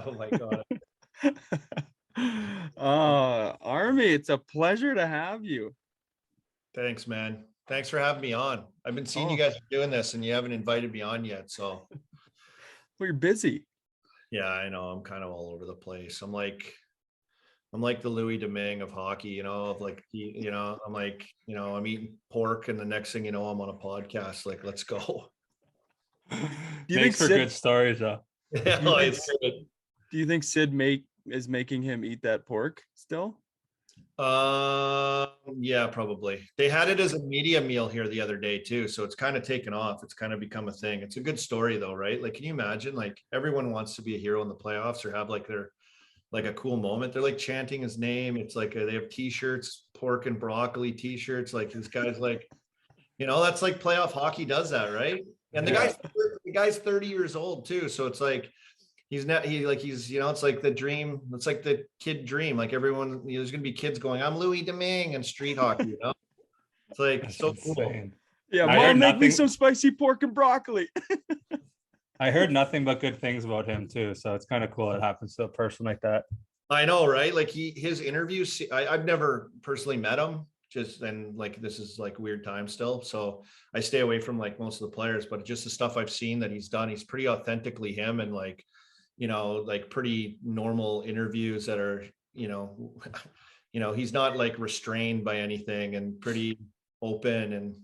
Oh my God. Army, it's a pleasure to have you. Thanks, man. Thanks for having me on. I've been seeing you Oh, guys doing this and you haven't invited me on yet. So well, you're busy. yeah, I know I'm kind of all over the place. I'm like the Louis Domingue of hockey, of like, I'm like, I'm eating pork and the next thing you know, I'm on a podcast. Like, let's go. Do you think Makes for Sid? good stories, though. Yeah, Do you think? it's good. Do you think is making him eat that pork still? Yeah, probably. They had it as a media meal here the other day too, so it's kind of taken off. It's kind of become a thing. It's a good story though, right? Like, can you imagine? Like, everyone wants to be a hero in the playoffs or have like their like a cool moment. They're like chanting his name. It's like they have T-shirts, pork and broccoli T-shirts. Like this guy's like, that's like playoff hockey does that, right? And the Yeah. guy's 30 years old too, so it's like it's like the dream. It's like the kid dream. Like everyone, there's gonna be kids going, I'm Louis Domingue and street hockey. It's like That's so cool. insane. Yeah, I Mom, heard make me nothing. some spicy pork and broccoli. I heard nothing but good things about him too. So it's kind of cool it happens to a person like that. I know, right? Like his interviews. I've never personally met him. Just and like this is like weird time still, so I stay away from like most of the players. But just the stuff I've seen that he's done, he's pretty authentically him, and like like pretty normal interviews that are he's not like restrained by anything and pretty open and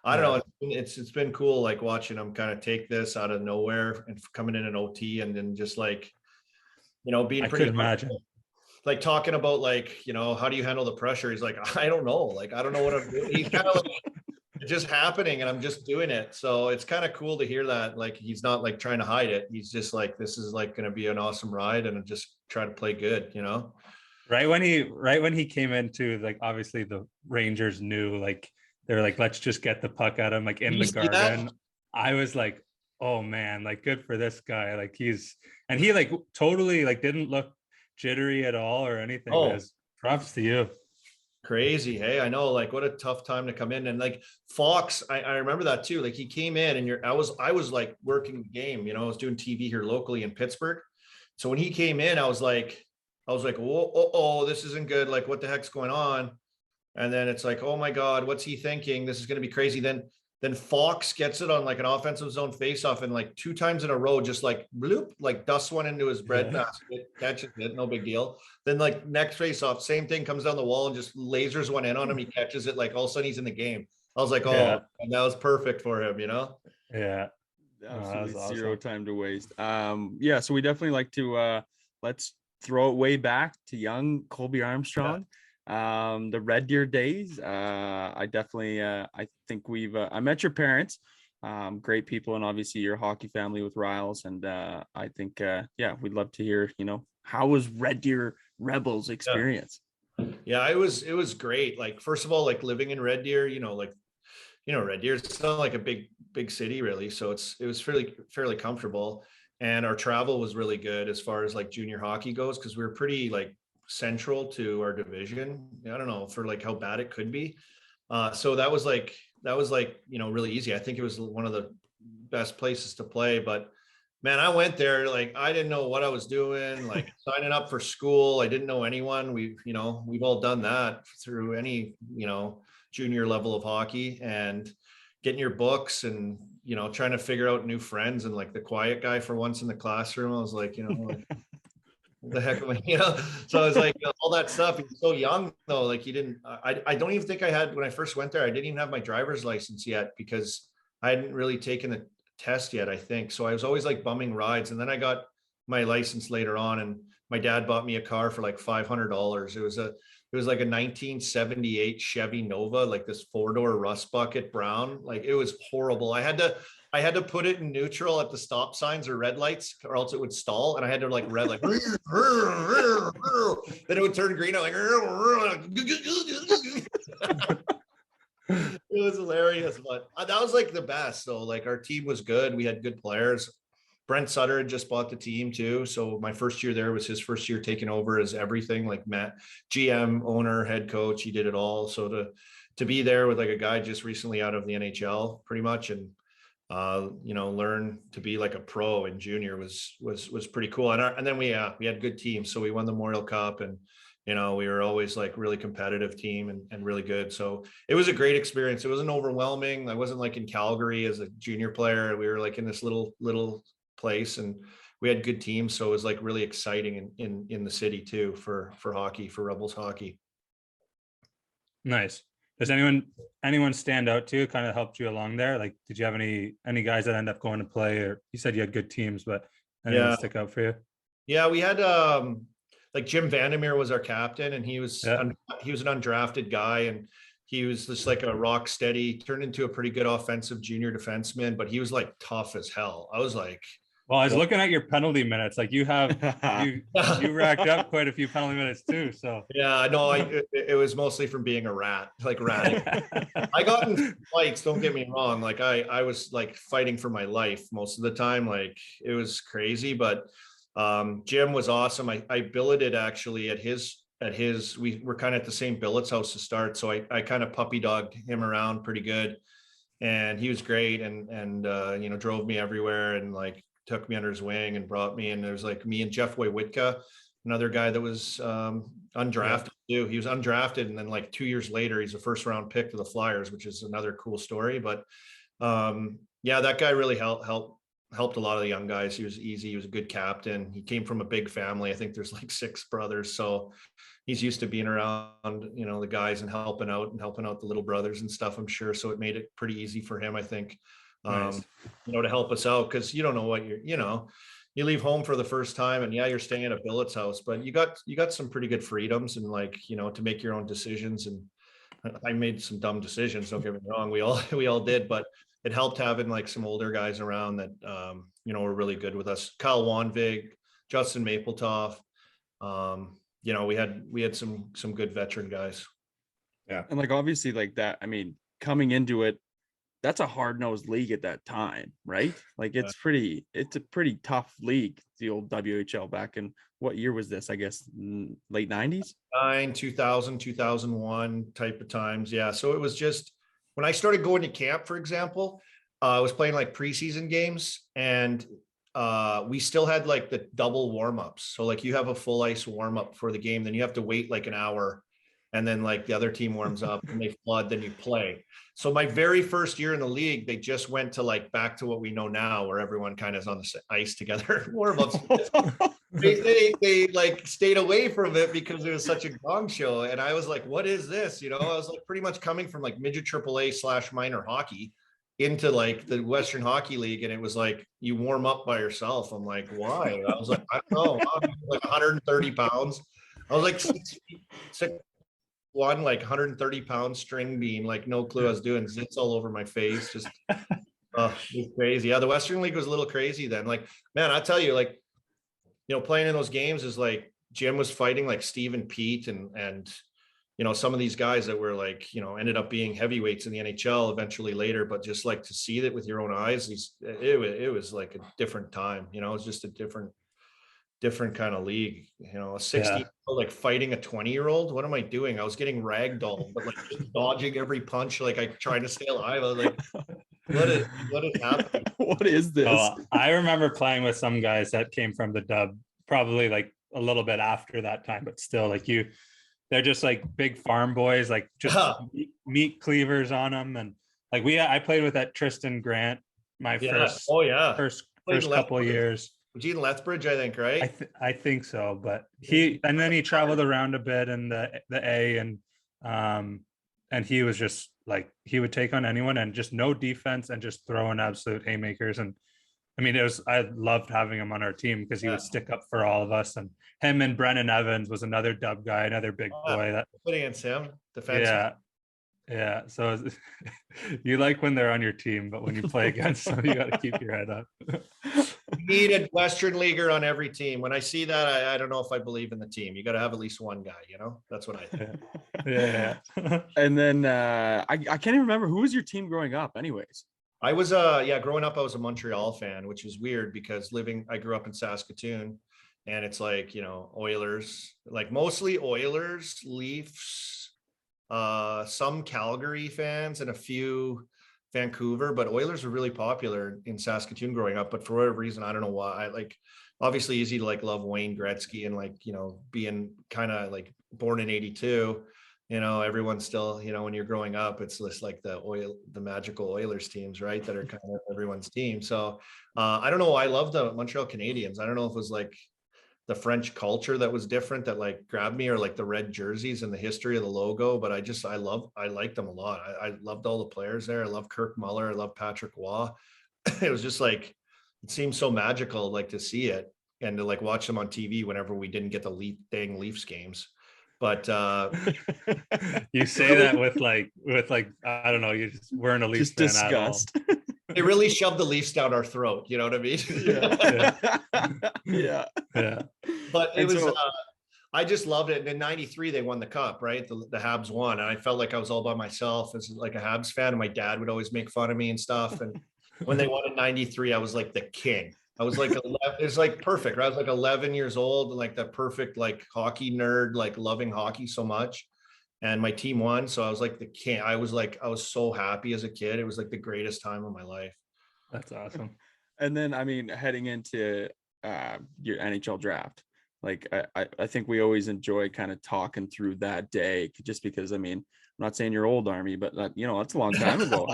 I don't know. It's been cool like watching him kind of take this out of nowhere and coming in an OT and then just like being I pretty could imagine. like talking about like how do you handle the pressure. He's like, I don't know, like I don't know what I'm doing. He's kind of like it's just happening and I'm just doing it. So it's kind of cool to hear that. Like he's not like trying to hide it. He's just like, this is like going to be an awesome ride and just try to play good, Right when he came into, like, obviously the Rangers knew, like, they're like, let's just get the puck at him, like, in Did you the see that? garden. I was like, oh man, like, good for this guy. Like, he like totally like didn't look jittery at all or anything. Oh, As props to you. crazy. Hey, I know, like what a tough time to come in. And like Fox, I remember that too. Like he came in and I was like working the game, I was doing TV here locally in Pittsburgh. So when he came in, I was like, whoa, oh, this isn't good. Like, what the heck's going on? And then it's like, oh my God, what's he thinking? This is going to be crazy. Then Fox gets it on like an offensive zone faceoff and like two times in a row, just like bloop, like dusts one into his bread basket, catches it, no big deal. Then like next faceoff, same thing, comes down the wall and just lasers one in on him. He catches it, like all of a sudden he's in the game. I was like, oh, and that was perfect for him, Yeah. Absolutely Awesome. zero time to waste. Yeah, so we definitely like to let's throw it way back to young Colby Armstrong. The Red Deer days. I definitely I think I met your parents. Great people, and obviously your hockey family with Riles. And I think we'd love to hear, how was Red Deer Rebels experience? Yeah, it was great. Like, first of all, like living in Red Deer, Red Deer, it's not like a big city really. So it was fairly comfortable. And our travel was really good as far as like junior hockey goes, because we were pretty like central to our division. I don't know, for like how bad it could be. So that was like really easy. I think it was one of the best places to play. But man, I went there, like I didn't know what I was doing, like signing up for school. I didn't know anyone. We've all done that through any, junior level of hockey, and getting your books and, trying to figure out new friends, and like the quiet guy for once in the classroom. I was like, like, what the heck am I, So I was like, all that stuff. He's so young though. Like I don't even think I had, when I first went there, I didn't even have my driver's license yet because I hadn't really taken the test yet, I think. So I was always like bumming rides. And then I got my license later on, and my dad bought me a car for like $500. It was like a 1978 Chevy Nova, like this 4-door rust bucket brown. Like it was horrible. I had to put it in neutral at the stop signs or red lights, or else it would stall. And I had to like red, like, then it would turn green. I'm like, it was hilarious, but that was like the best. So like our team was good. We had good players. Brent Sutter had just bought the team too. So my first year there was his first year taking over as everything, like Matt, GM, owner, head coach. He did it all. So to be there with like a guy just recently out of the NHL pretty much, and learn to be like a pro in junior was pretty cool. And then we had good teams. So we won the Memorial Cup, and, we were always like really competitive team and really good. So it was a great experience. It wasn't overwhelming. I wasn't like in Calgary as a junior player. We were like in this little place, and we had good teams. So it was like really exciting in the city too for hockey, for Rebels hockey. Nice. Does anyone stand out to you, kind of helped you along there? Like, did you have any guys that end up going to play, or you said you had good teams, but anyone stick out for you? Yeah, we had like Jim Vandermeer was our captain, and he was an undrafted guy, and he was just like a rock steady, turned into a pretty good offensive junior defenseman, but he was like tough as hell. I was like, well, I was looking at your penalty minutes. Like you racked up quite a few penalty minutes too. So yeah, no, it was mostly from being a rat, like ratting. I got in fights, don't get me wrong. Like I was like fighting for my life most of the time. Like it was crazy, but Jim was awesome. I billeted actually at his, we were kind of at the same billets house to start. So I kind of puppy dogged him around pretty good, and he was great, and drove me everywhere, and like took me under his wing and brought me. And there's like me and Jeff Wojtwitka, another guy that was undrafted too. He was undrafted, and then like 2 years later, he's a first round pick to the Flyers, which is another cool story. But that guy really helped a lot of the young guys. He was easy. He was a good captain. He came from a big family. I think there's like 6 brothers. So he's used to being around, the guys and helping out the little brothers and stuff, I'm sure. So it made it pretty easy for him, I think, nice. to help us out. Cause you don't know what you leave home for the first time, and you're staying at a billet's house, but you got some pretty good freedoms, and like, to make your own decisions. And I made some dumb decisions. Don't get me wrong. We all did, but it helped having like some older guys around that, were really good with us. Kyle Wanvig, Justin Mapletop. We had some good veteran guys. Yeah. And like, obviously like that, I mean, coming into it, that's a hard-nosed league at that time, right? Like it's a pretty tough league, the old WHL back in, what year was this? I guess late 90s? 2000, 2001 type of times. Yeah. So it was just, when I started going to camp, for example, I was playing like preseason games, and we still had like the double warm-ups. So like you have a full ice warm-up for the game, then you have to wait like an hour, and then like the other team warms up and they flood, then you play. So my very first year in the league, they just went to like back to what we know now, where everyone kind of is on the ice together. Warm-ups. they like stayed away from it because it was such a gong show. And I was like, what is this? I was like pretty much coming from like midget AAA / minor hockey into like the Western Hockey League. And it was like, you warm up by yourself. I'm like, why? I was like, I don't know. I'm like 130 pounds. I was like 6'1", like 130 pound string bean, like no clue I was doing, zits all over my face. Just it was crazy. Yeah, the Western League was a little crazy then. Like, man, I tell you, like, playing in those games is like, Jim was fighting like Steve and Pete and some of these guys that were like, ended up being heavyweights in the NHL eventually later, but just like to see that with your own eyes, it was like a different time. It was just a different kind of league. A 60 like fighting a 20-year-old. What am I doing? I was getting ragdolled, but like just dodging every punch, like I tried to stay alive. I was like, what is happening? What is this? I remember playing with some guys that came from the dub, probably like a little bit after that time, but still like they're just like big farm boys, like just meat cleavers on them. And like I played with that Tristan Grant first couple of years. Gene Lethbridge, I think, right? I think so, but and then he traveled around a bit in the A, and he was just like, he would take on anyone and just no defense and just throw in absolute haymakers. And I mean, I loved having him on our team because he would stick up for all of us. And him and Brennan Evans was another dub guy, another big boy. That putting against him, defense. Yeah. So you like when they're on your team, but when you play against them, you got to keep your head up. You need a Western leaguer on every team. When I see that, I don't know if I believe in the team. You got to have at least one guy, that's what I think. Yeah. And then I can't even remember, who was your team growing up anyways? I was growing up, I was a Montreal fan, which is weird because I grew up in Saskatoon, and it's like, Oilers, like mostly Oilers, Leafs, some Calgary fans, and a few Vancouver, but Oilers were really popular in Saskatoon growing up. But for whatever reason, I don't know why. Like, obviously easy to like love Wayne Gretzky and like, you know, being kind of like born in 82, you know, everyone's still, you know, when you're growing up, it's just like the magical Oilers teams, right? That are kind of everyone's team. So I don't know. I love the Montreal Canadiens. I don't know if it was like the French culture that was different that like grabbed me, or like the red jerseys and the history of the logo. But I liked them a lot. I loved all the players there. I love Kirk Muller. I love Patrick Waugh. It was just like, it seemed so magical, like to see it and to like watch them on TV whenever we didn't get the Leafs games. But You say that with like I don't know, you just weren't a Leafs just fan at all. disgust. it really shoved the Leafs down our throat. You know what I mean? Yeah. But it And was, so- I just loved it. And in 93, they won the cup, right? The Habs won. And I felt like I was all by myself as like a Habs fan. And my dad would always make fun of me and stuff. And when they won in 93, I was like the king. I was like, 11, it was like perfect, right? I was like 11 years old, like the perfect, like hockey nerd, like loving hockey so much. And my team won. So I was like the king. I was so happy as a kid. It was like the greatest time of my life. That's awesome. And then, I mean, heading into your NHL draft, like I think we always enjoy kind of talking through that day, just because, I mean, I'm not saying you're old, Army, but you know, that's a long time ago.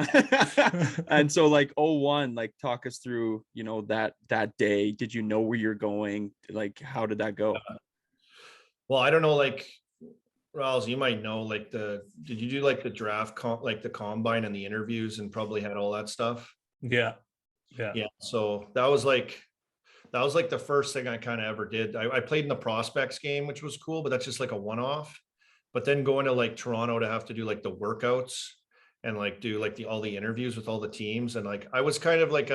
And so like 01, like talk us through, you know, that day. Did you know where you're going? Like, how did that go? Well, I don't know, like, Rawls, you might know, like did you do like the draft, like the combine and the interviews and probably had all that stuff? Yeah. So that was like the first thing I kind of ever did. I played in the prospects game, which was cool, but that's just like a one-off. But then going to like Toronto to have to do like the workouts and like do like all the interviews with all the teams. And like, I was kind of like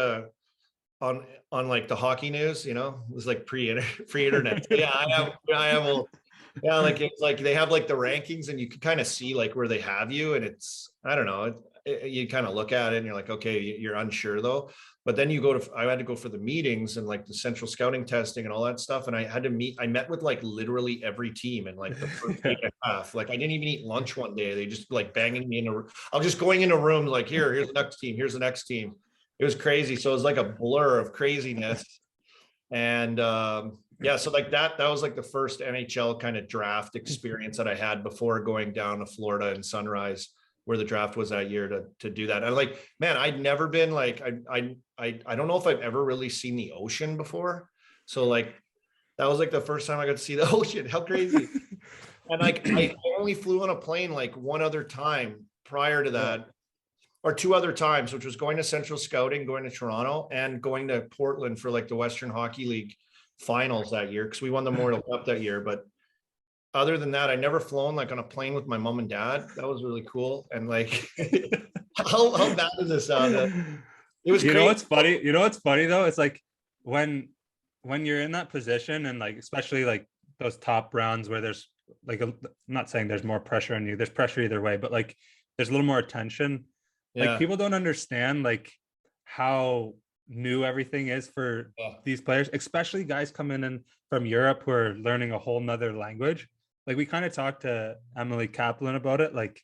on like the hockey news, you know, it was like pre-internet. Yeah, I am old. Yeah, like it's like they have like the rankings and you can kind of see like where they have you, and it's, I don't know, you kind of look at it and you're like, okay, you're unsure though. But then I had to go for the meetings and like the central scouting testing and all that stuff. And I met with like literally every team in like the first week and a half. Like I didn't even eat lunch one day. They just like banging me in I was just going into rooms like, here's the next team. Here's the next team. It was crazy. So it was like a blur of craziness. And yeah, so like that was like the first NHL kind of draft experience that I had before going down to Florida and Sunrise, where the draft was that year to do that. And like, man, I'd never been like, I don't know if I've ever really seen the ocean before. So like, that was like the first time I got to see the ocean. How crazy. And like, I only flew on a plane like one other time prior to that, or two other times, which was going to Central Scouting, going to Toronto, and going to Portland for like the Western Hockey League finals that year, because we won the Memorial Cup that year. But other than that, I never flown like on a plane with my mom and dad. That was really cool. And like, how bad does this sound? It was. You crazy. know what's funny? You know what's funny though? It's like when you're in that position, and like especially like those top rounds where there's like I'm not saying there's more pressure on you. There's pressure either way, but like there's a little more attention. Yeah. Like people don't understand like how new everything is for these players, especially guys coming in from Europe who are learning a whole nother language. Like we kind of talked to Emily Kaplan about it. Like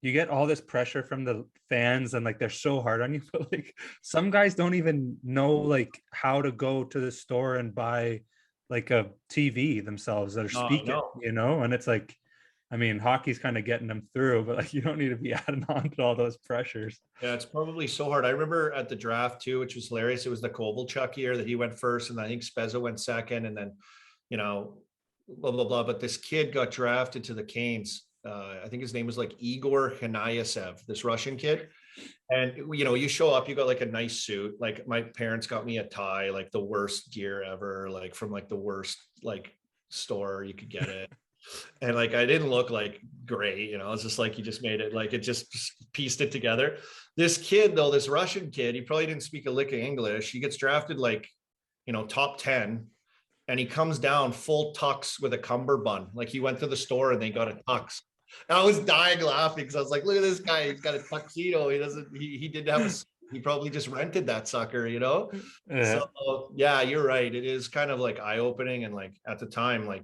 you get all this pressure from the fans and like they're so hard on you, but like some guys don't even know like how to go to the store and buy like a TV themselves that are speaking, you know? And it's like, I mean, hockey's kind of getting them through, but like you don't need to be adding on to all those pressures. Yeah, it's probably so hard. I remember at the draft too, which was hilarious. It was the Kovalchuk year that he went first, and I think Spezza went second, and then, you know, blah blah blah. But this kid got drafted to the Canes. I think his name was like Igor Hanayasev, this Russian kid. And you know, you show up, you got like a nice suit. Like my parents got me a tie, like the worst gear ever, like from like the worst like store you could get it. And like I didn't look like great, you know, it's just like you just made it, like it just pieced it together. This kid though, this Russian kid, he probably didn't speak a lick of English. He gets drafted like, you know, top 10, and he comes down full tux with a cummerbund. Like he went to the store and they got a tux. And I was dying laughing because I was like, look at this guy, he's got a tuxedo. He didn't have he probably just rented that sucker, you know? So yeah, you're right. It is kind of like eye-opening, and like at the time, like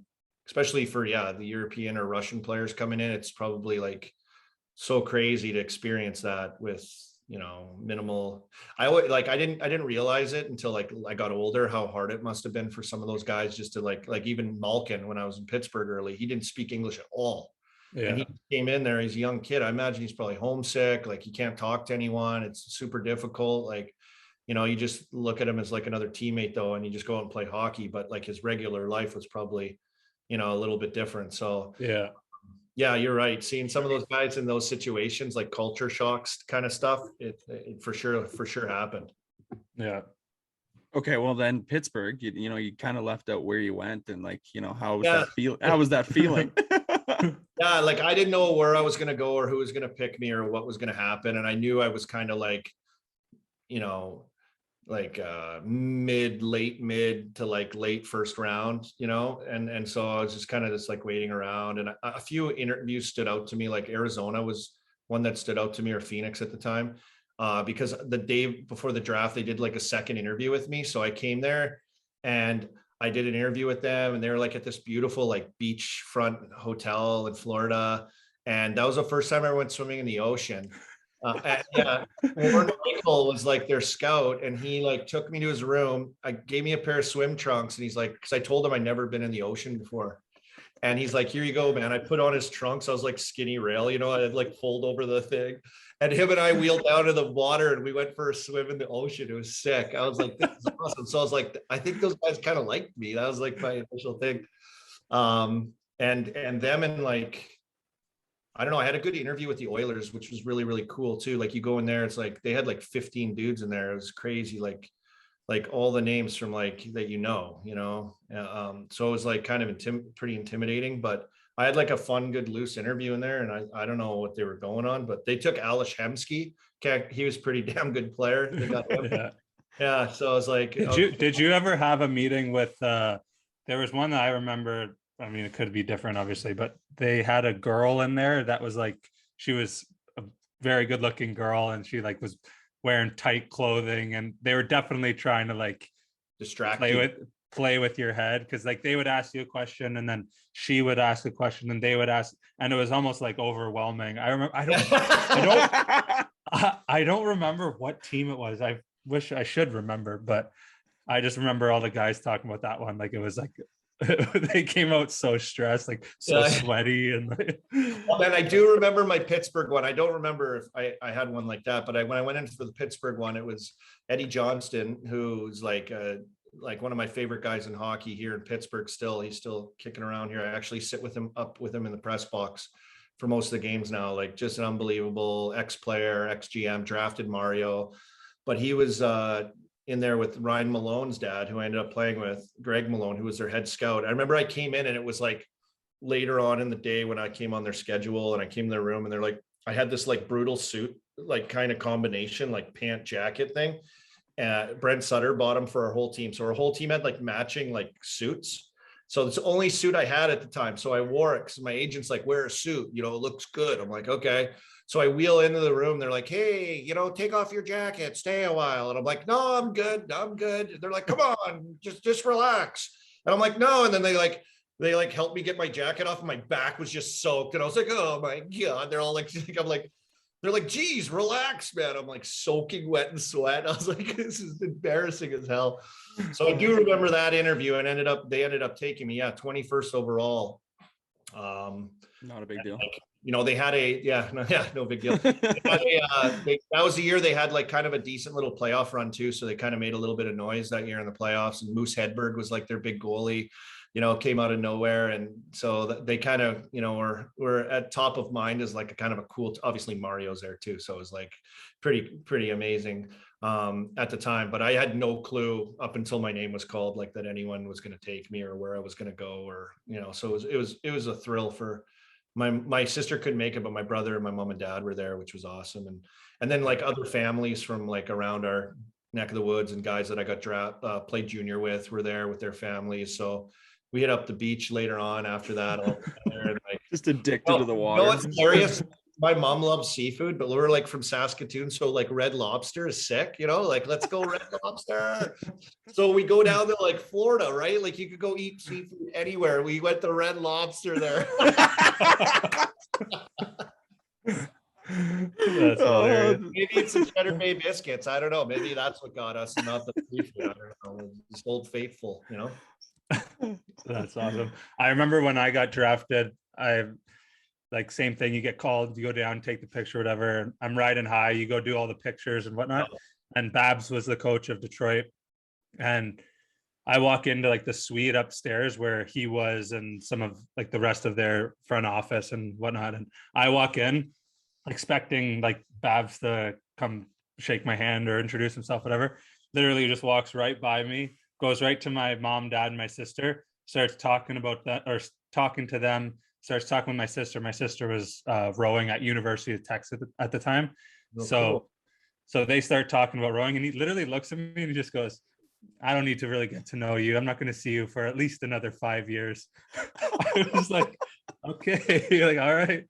especially for the European or Russian players coming in, it's probably like so crazy to experience that with, minimal. I didn't realize it until like I got older, how hard it must have been for some of those guys just to like even Malkin, when I was in Pittsburgh early, he didn't speak English at all. And he came in there, he's a young kid. I imagine he's probably homesick. Like he can't talk to anyone. It's super difficult. Like, you just look at him as like another teammate though, and you just go out and play hockey. But like his regular life was probably, a little bit different. So yeah, you're right. Seeing some of those guys in those situations, like culture shocks kind of stuff, it for sure happened. Yeah. Okay, well then Pittsburgh, you kind of left out where you went, and like, how was Yeah. that feel? How was that feeling? Yeah, like I didn't know where I was going to go or who was going to pick me or what was going to happen. And I knew I was kind of like, late mid to like late first round, and so I was just kind of like waiting around. And a few interviews stood out to me, like Arizona was one that stood out to me, or Phoenix at the time, because the day before the draft, they did like a second interview with me. So I came there and I did an interview with them, and they were like at this beautiful like beachfront hotel in Florida. And that was the first time I went swimming in the ocean. Warren Michael was like their scout, and he like took me to his room. I gave me a pair of swim trunks, and he's like, because I told him I'd never been in the ocean before. And he's like, here you go, man. I put on his trunks. I was like skinny rail, I'd like fold over the thing. And him and I wheeled down to the water and we went for a swim in the ocean. It was sick. I was like, this is awesome. So I was like, I think those guys kind of liked me. That was like my initial thing. And them, and like, I don't know, I had a good interview with the Oilers, which was really, really cool too. Like you go in there, it's like they had like 15 dudes in there. It was crazy. Like all the names from like that, so it was like kind of pretty intimidating, but I had like a fun, good, loose interview in there, and I don't know what they were going on, but they took Ales Hemsky. He was a pretty damn good player. They got him. Yeah. So I was like, did you ever have a meeting with, there was one that I remember, I mean, it could be different obviously, but they had a girl in there that was like, she was a very good looking girl, and she like was wearing tight clothing, and they were definitely trying to like play with your head, because like they would ask you a question and then she would ask a question and they would ask, and it was almost like overwhelming. I remember I don't remember what team it was. I wish I should remember, but I just remember all the guys talking about that one. Like it was like they came out so stressed, like so sweaty. And well, and I do remember my Pittsburgh one. I don't remember if I had one like that, but when I went in for the Pittsburgh one, it was Eddie Johnston, who's like one of my favorite guys in hockey here in Pittsburgh. He's still kicking around here. I actually sit with him in the press box for most of the games now. Like just an unbelievable ex-player, ex-GM, drafted Mario, but he was in there with Ryan Malone's dad, who I ended up playing with, Greg Malone, who was their head scout. I remember I came in and it was like later on in the day when I came on their schedule, and I came to their room, and they're like, I had this like brutal suit, like kind of combination, like pant jacket thing. Brent Sutter bought them for our whole team. So our whole team had like matching like suits. So it's the only suit I had at the time. So I wore it because my agent's like, wear a suit, it looks good. I'm like, okay. So I wheel into the room. They're like, hey, take off your jacket, stay a while. And I'm like, no, I'm good. And they're like, come on, just relax. And I'm like, no. And then they helped me get my jacket off, and my back was just soaked. And I was like, oh my God. They're all like, they're like, geez, relax, man. I'm like soaking wet in sweat. I was like, this is embarrassing as hell. So I do remember that interview, and they ended up taking me, 21st overall. Not a big deal. They had no big deal. That was the year they had like kind of a decent little playoff run too. So they kind of made a little bit of noise that year in the playoffs, and Moose Hedberg was like their big goalie, came out of nowhere. And so they kind of, were at top of mind as like a kind of a cool, obviously Mario's there too. So it was like pretty amazing at the time, but I had no clue up until my name was called, like that anyone was going to take me or where I was going to go, or, so it was a thrill for my sister couldn't make it, but my brother and my mom and dad were there, which was awesome. And then like other families from like around our neck of the woods, and guys that I got played junior with were there with their families. So we hit up the beach later on after that. All together, and like, just addicted to the water. It's hilarious. My mom loves seafood, but we're like from Saskatoon, so like Red Lobster is sick, like let's go Red Lobster. So we go down to like Florida, right? Like you could go eat seafood anywhere. We went to Red Lobster there. That's hilarious. Maybe it's the Cheddar Bay biscuits. I don't know. Maybe that's what got us, and not the seafood. I don't know. Just Old Faithful, you know. That's awesome. I remember when I got drafted, I like same thing. You get called, you go down, take the picture, whatever. I'm riding high. You go do all the pictures and whatnot. And Babs was the coach of Detroit, and I walk into like the suite upstairs where he was and some of like the rest of their front office and whatnot. And I walk in expecting like Babs to come shake my hand or introduce himself, whatever. Literally just walks right by me, goes right to my mom, dad, and my sister, starts talking about that or talking to them, starts talking with my sister. My sister was rowing at University of Texas at the time. Oh, So, cool. so they start talking about rowing, and he literally looks at me and he just goes, I don't need to really get to know you. I'm not going to see you for at least another 5 years. I was like, okay, like, all right,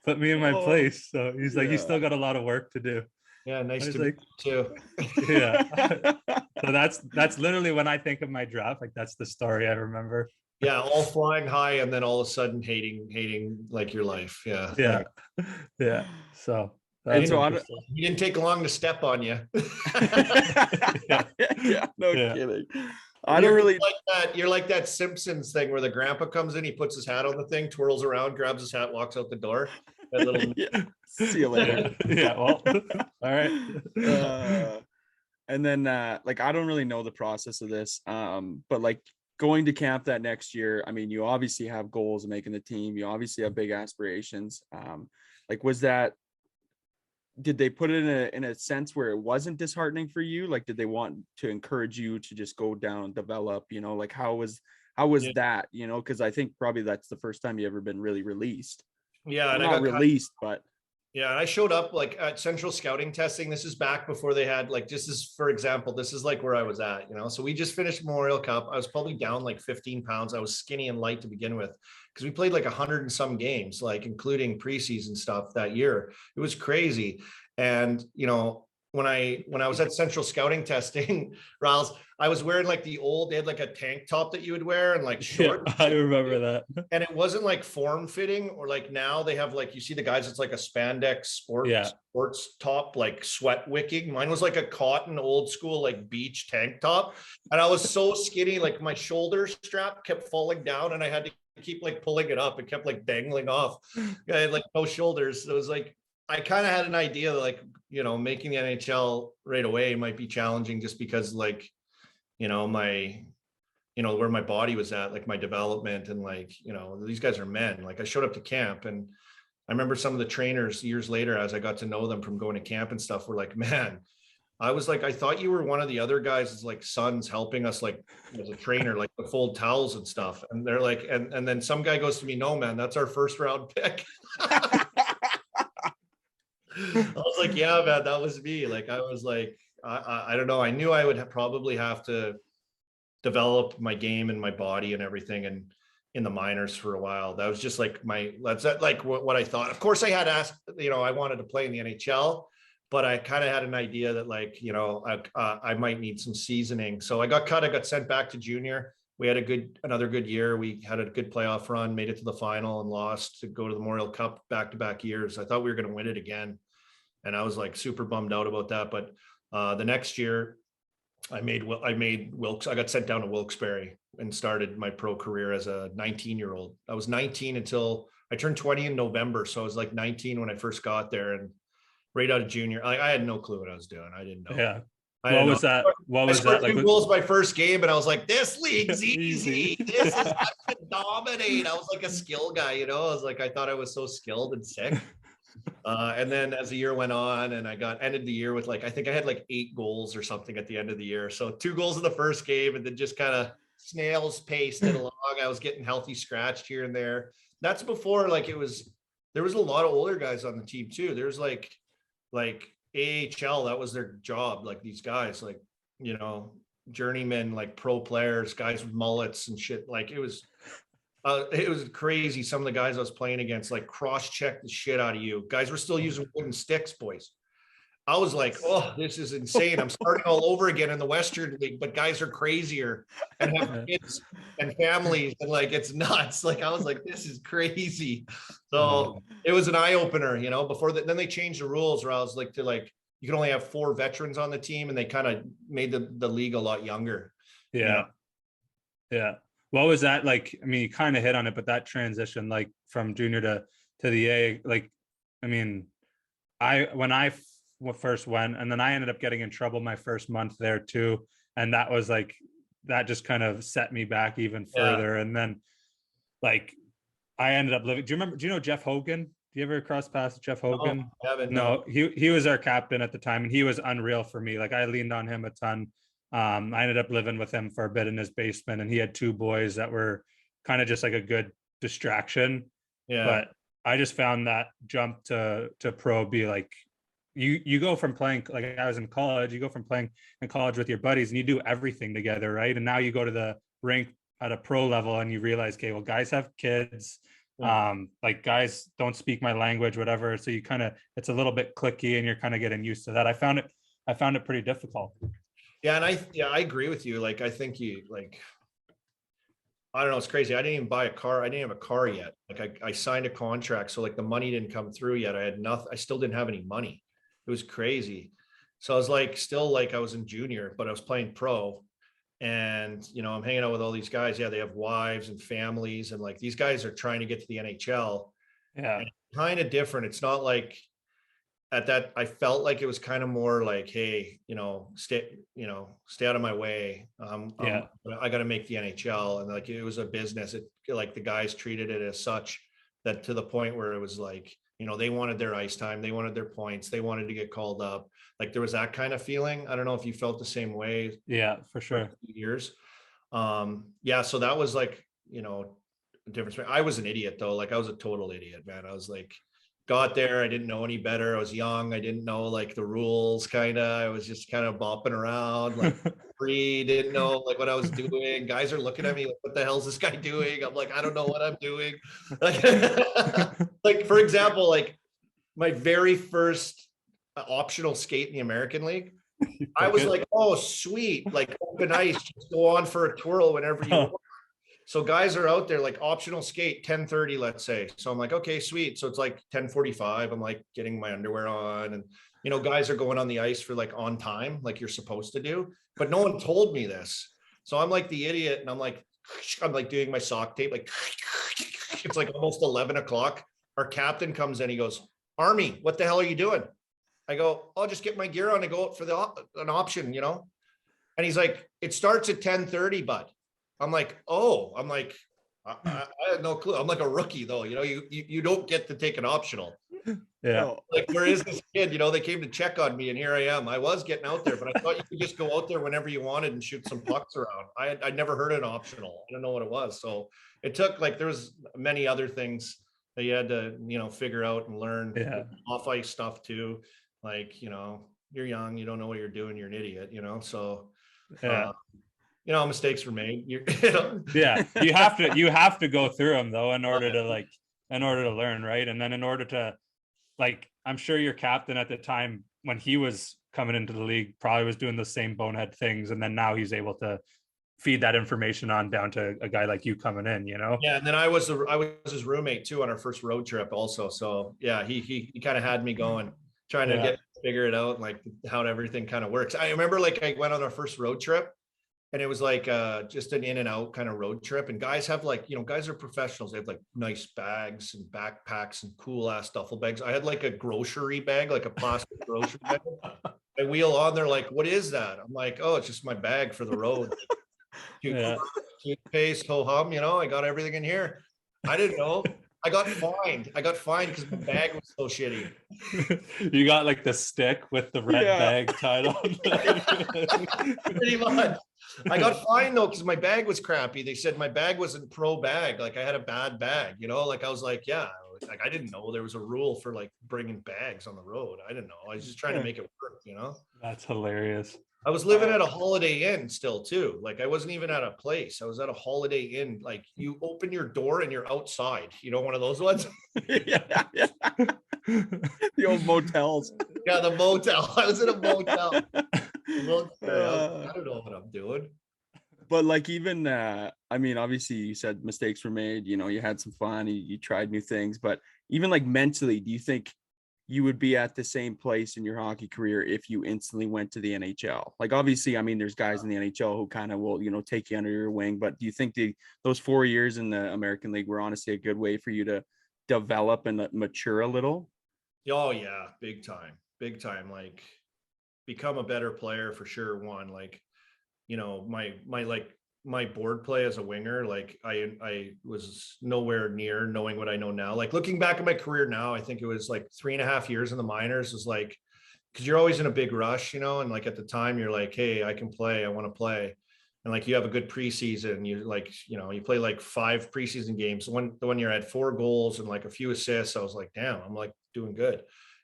put me in my place. So he's like, you still got a lot of work to do. Yeah, nice to like, meet you too. Yeah. So that's literally when I think of my draft. Like that's the story I remember. Yeah, all flying high, and then all of a sudden hating like your life. Yeah. Yeah. Yeah. So And so he didn't take long to step on you. yeah, no kidding. I You're don't really like that. You're like that Simpsons thing where the grandpa comes in, he puts his hat on the thing, twirls around, grabs his hat, walks out the door. That little see you later. Yeah. Well, all right. And then like I don't really know the process of this, but like going to camp that next year, I mean, you obviously have goals of making the team. You obviously have big aspirations. Like did they put it in a sense where it wasn't disheartening for you? Like, did they want to encourage you to just go down and develop, you know, like how was that, you know, because I think probably that's the first time you ever been really released. Yeah. Well, And not released, but yeah, and I showed up like at central scouting testing. This is back before they had like, just as for example, this is like where I was at, you know. So we just finished Memorial Cup. I was probably down like 15 pounds. I was skinny and light to begin with because we played like 100 and some games, like including preseason stuff that year. It was crazy. And you know, when I was at central scouting testing, Riles, I was wearing like they had like a tank top that you would wear and like shorts. Yeah, I remember that. And it wasn't like form fitting, or like now they have like, you see the guys, it's like a spandex sports top, like sweat wicking. Mine was like a cotton old school like beach tank top, and I was so skinny, like my shoulder strap kept falling down and I had to keep like pulling it up. It kept like dangling off. I had like no shoulders. It was like, I kind of had an idea that like, you know, making the NHL right away might be challenging just because like, you know, where my body was at, like my development, and like, you know, these guys are men. Like I showed up to camp, and I remember some of the trainers years later, as I got to know them from going to camp and stuff, were like, man, I was like, I thought you were one of the other guys' like sons helping us like as a trainer, like to fold towels and stuff. And they're like, and then some guy goes to me, no, man, that's our first round pick. I was like, yeah, man, that was me. Like, I was like, I don't know. I knew I would probably have to develop my game and my body and everything, and in the minors for a while. That was just like that's like what I thought. Of course, I had asked, you know, I wanted to play in the NHL, but I kind of had an idea that like, you know, I might need some seasoning. So I got cut. I got sent back to junior. We had another good year. We had a good playoff run, made it to the final and lost to go to the Memorial Cup back-to-back years. I thought we were going to win it again, and I was like super bummed out about that. But the next year I made Wilkes. I got sent down to Wilkes-Barre and started my pro career as a 19-year-old. I was 19 until I turned 20 in November. So I was like 19 when I first got there, and right out of junior, I had no clue what I was doing. I didn't know. Yeah. What was that? What was that? Like 2 goals my first game, and I was like, "This league's easy. This is I can dominate." I was like a skill guy, you know. I was like, I thought I was so skilled and sick. And then as the year went on, and I ended the year with like, I think I had like 8 goals or something at the end of the year. So 2 goals in the first game, and then just kind of snails paced it along. I was getting healthy scratched here and there. That's before like there was a lot of older guys on the team too. There's like AHL, that was their job. Like these guys, like, you know, journeymen, like pro players, guys with mullets and shit. Like it was crazy. Some of the guys I was playing against, like cross-check the shit out of you. Guys were still using wooden sticks, boys. I was like, oh, this is insane. I'm starting all over again in the Western League, but guys are crazier and have kids and families, and like it's nuts. Like I was like, this is crazy. So it was an eye opener, you know. Before that, then they changed the rules where I was like to like you can only have 4 veterans on the team, and they kind of made the league a lot younger. Yeah. You know? Yeah. What was that like? I mean, you kind of hit on it, but that transition, like from junior to the A, like, I mean, when I first went, and then I ended up getting in trouble my first month there too, and that was like that just kind of set me back even further. And then like I ended up living. Do you know Jeff Hogan? Do you ever cross paths with Jeff Hogan? No, I haven't, No, he was our captain at the time, and he was unreal for me. Like I leaned on him a ton. I ended up living with him for a bit in his basement, and he had 2 boys that were kind of just like a good distraction. Yeah. But I just found that jump to pro be like you go from playing, like I was in college, you go from playing in college with your buddies and you do everything together, right? And now you go to the rink at a pro level and you realize, okay, well, guys have kids. Like guys don't speak my language, whatever. So you kind of, it's a little bit clicky and you're kind of getting used to that. I found it pretty difficult. Yeah, and I agree with you. Like I think you like I don't know, it's crazy. I didn't even buy a car. I didn't have a car yet. Like I signed a contract. So like the money didn't come through yet. I had nothing. I still didn't have any money. It was crazy. So I was like, still like I was in junior, but I was playing pro. And, you know, I'm hanging out with all these guys. Yeah, they have wives and families. And like these guys are trying to get to the NHL. Yeah. Kind of different. It's not like at that, I felt like it was kind of more like, hey, stay out of my way. I got to make the NHL. And like, it was a business. Like the guys treated it as such that to the point where it was like, they wanted their ice time. They wanted their points. They wanted to get called up. Like there was that kind of feeling. I don't know if you felt the same way. Yeah, for sure. For years. Yeah. So that was like, difference. I was an idiot though. Like I was a total idiot, man. I was like, got there. I didn't know any better. I was young. I didn't know like the rules kind of. I was just kind of bopping around like free, didn't know like what I was doing. Guys are looking at me like, what the hell is this guy doing? I'm like, I don't know what I'm doing. Like for example, like my very first optional skate in the American League, I was like, oh, sweet. Like open ice, just go on for a twirl whenever you want. So guys are out there like optional skate 10:30, let's say. So I'm like, okay, sweet. So it's like 10:45. I'm like getting my underwear on, and guys are going on the ice for like on time, like you're supposed to do. But no one told me this. So I'm like the idiot, and I'm like doing my sock tape, like it's like almost 11 o'clock. Our captain comes in, he goes, Army, what the hell are you doing? I go, I'll just get my gear on and go out for an option, And he's like, it starts at 10:30, bud. I'm like, oh, I had no clue. I'm like a rookie though, you don't get to take an optional. Yeah. Like, where is this kid? They came to check on me and here I am. I was getting out there, but I thought you could just go out there whenever you wanted and shoot some pucks around. I'd never heard an optional. I don't know what it was. So it took there was many other things that you had to, figure out and learn. Off ice stuff too. Like, you're young, you don't know what you're doing. You're an idiot, so, mistakes were made. Yeah, you have to go through them though in order to learn, right? And then in order to, like, I'm sure your captain at the time when he was coming into the league probably was doing the same bonehead things, and then now he's able to feed that information on down to a guy like you coming in, Yeah, and then I was his roommate too on our first road trip also. So yeah, he kind of had me going, trying to figure it out, like how everything kind of works. I remember I went on our first road trip. And it was like just an in and out kind of road trip. And guys have guys are professionals. They have like nice bags and backpacks and cool ass duffel bags. I had like a grocery bag, like a plastic grocery bag. I wheel on, they're like, what is that? I'm like, oh, it's just my bag for the road. Toothpaste, ho hum, I got everything in here. I didn't know. I got fined because my bag was so shitty. You got like the stick with the red bag tied on. Pretty much. I got fined though because my bag was crappy. They said my bag wasn't pro bag. Like I had a bad bag, Like I was like, yeah, like I didn't know there was a rule for like bringing bags on the road. I didn't know. I was just trying to make it work, That's hilarious. I was living at a Holiday Inn still too. Like I wasn't even at a place. I was at a Holiday Inn. Like you open your door and you're outside. You know, one of those ones. Yeah. The old motels. Yeah, the motel. I was in a motel. I don't know what I'm doing. But like even I mean, obviously you said mistakes were made, you know, you had some fun, you tried new things, but even like mentally, do you think you would be at the same place in your hockey career if you instantly went to the NHL? Like obviously, I mean, there's guys in the NHL who kind of will, you know, take you under your wing, but do you think those 4 years in the American League were honestly a good way for you to develop and mature a little? Oh yeah, big time. Big time. Like become a better player for sure. One, like, you know, my board play as a winger, like I was nowhere near knowing what I know now. Like looking back at my career now, I think it was like 3.5 years in the minors was like, because you're always in a big rush, you know, and like at the time you're like, hey, I can play, I want to play. And like you have a good preseason, you like, you know, you play like 5 preseason games. The one year I had 4 goals and like a few assists. I was like, damn, I'm like doing good.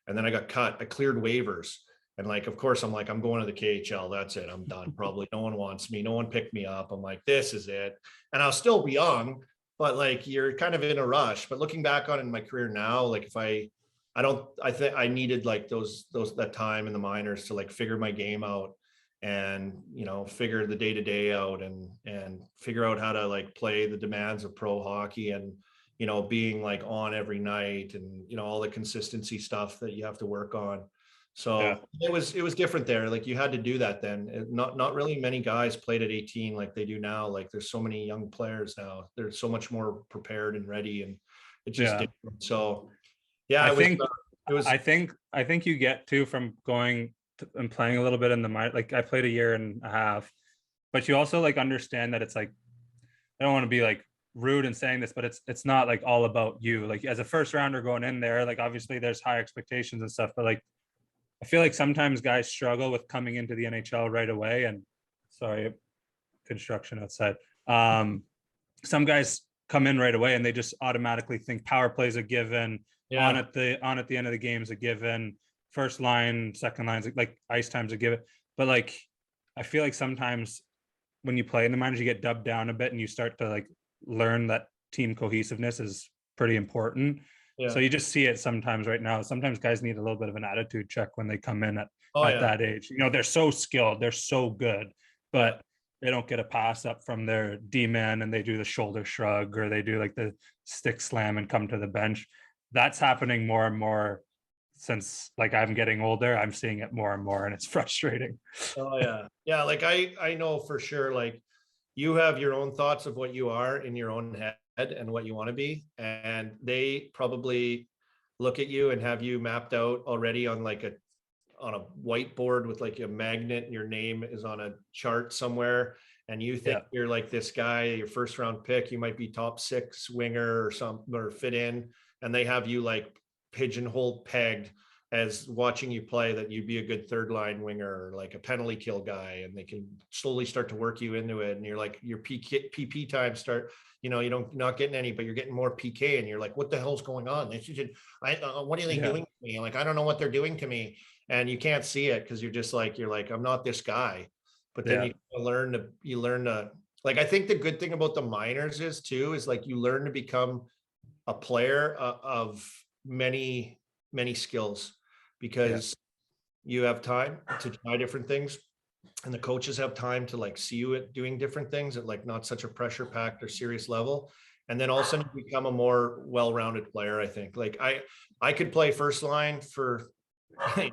And then I got cut. I cleared waivers. And like, of course, I'm like, I'm going to the KHL. That's it. I'm done. Probably no one wants me. No one picked me up. I'm like, this is it. And I'll still be young, but like you're kind of in a rush. But looking back on it in my career now, like if I think I needed like that time in the minors to like figure my game out and, you know, figure the day to day out and figure out how to like play the demands of pro hockey and, you know, being like on every night and, you know, all the consistency stuff that you have to work on. So Yeah. it was different there. Like you had to do that then. Not really many guys played at 18 like they do now. Like there's so many young players now. They're so much more prepared and ready, and it's just Yeah. different. So yeah, I it was. think It was. I think you get to from going and playing a little bit in the minor. Like I played a year and a half, but you also like understand that it's like, I don't want to be like rude in saying this, but it's not like all about you. Like as a first rounder going in there, like obviously there's high expectations and stuff, but like I feel like sometimes guys struggle with coming into the NHL right away. And sorry, construction outside. Some guys come in right away and they just automatically think power plays a given, Yeah. on at the end of the game is a given, first line, second lines, like ice time's a given. But like I feel like sometimes when you play in the minors, you get dubbed down a bit and you start to like learn that team cohesiveness is pretty important. Yeah. So you just see it sometimes right now. Sometimes guys need a little bit of an attitude check when they come in at Yeah. that age. You know, they're so skilled, they're so good, but they don't get a pass up from their D-man and they do the shoulder shrug or they do like the stick slam and come to the bench. That's happening more and more since like I'm getting older. I'm seeing it more and more and it's frustrating. Oh yeah. Yeah. Like I know for sure, like you have your own thoughts of what you are in your own head and what you want to be. And they probably look at you and have you mapped out already on a whiteboard with like a magnet and your name is on a chart somewhere. And you think you're like this guy, your first round pick, you might be top 6 winger or something or fit in. And they have you like pigeonhole pegged as watching you play that you'd be a good third line winger or like a penalty kill guy, and they can slowly start to work you into it. And you're like, your PP time start, you know, not getting any, but you're getting more PK, and you're like, what the hell's going on? What are they doing to me? Like, I don't know what they're doing to me. And you can't see it because you're like, I'm not this guy. But then you learn to like, I think the good thing about the minors is like you learn to become a player of many skills, because you have time to try different things and the coaches have time to like see you at doing different things at like not such a pressure packed or serious level. And then all of a sudden you become a more well-rounded player. I think like I could play first line for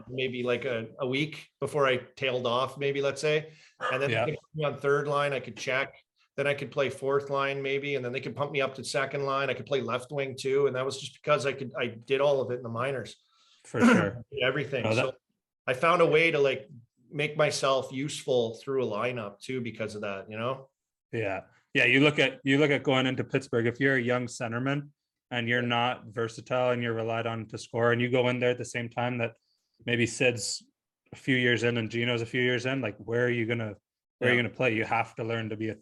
maybe like a week before I tailed off, maybe, let's say. And then they could put me on third line, I could check. Then I could play fourth line maybe, and then they could pump me up to second line. I could play left wing too. And that was just because I did all of it in the minors. For sure. Everything. So I found a way to like make myself useful through a lineup too because of that, you know? Yeah. You look at going into Pittsburgh, if you're a young centerman and you're not versatile and you're relied on to score, and you go in there at the same time that maybe Sid's a few years in and Gino's a few years in, like where are you gonna play? You have to learn to be a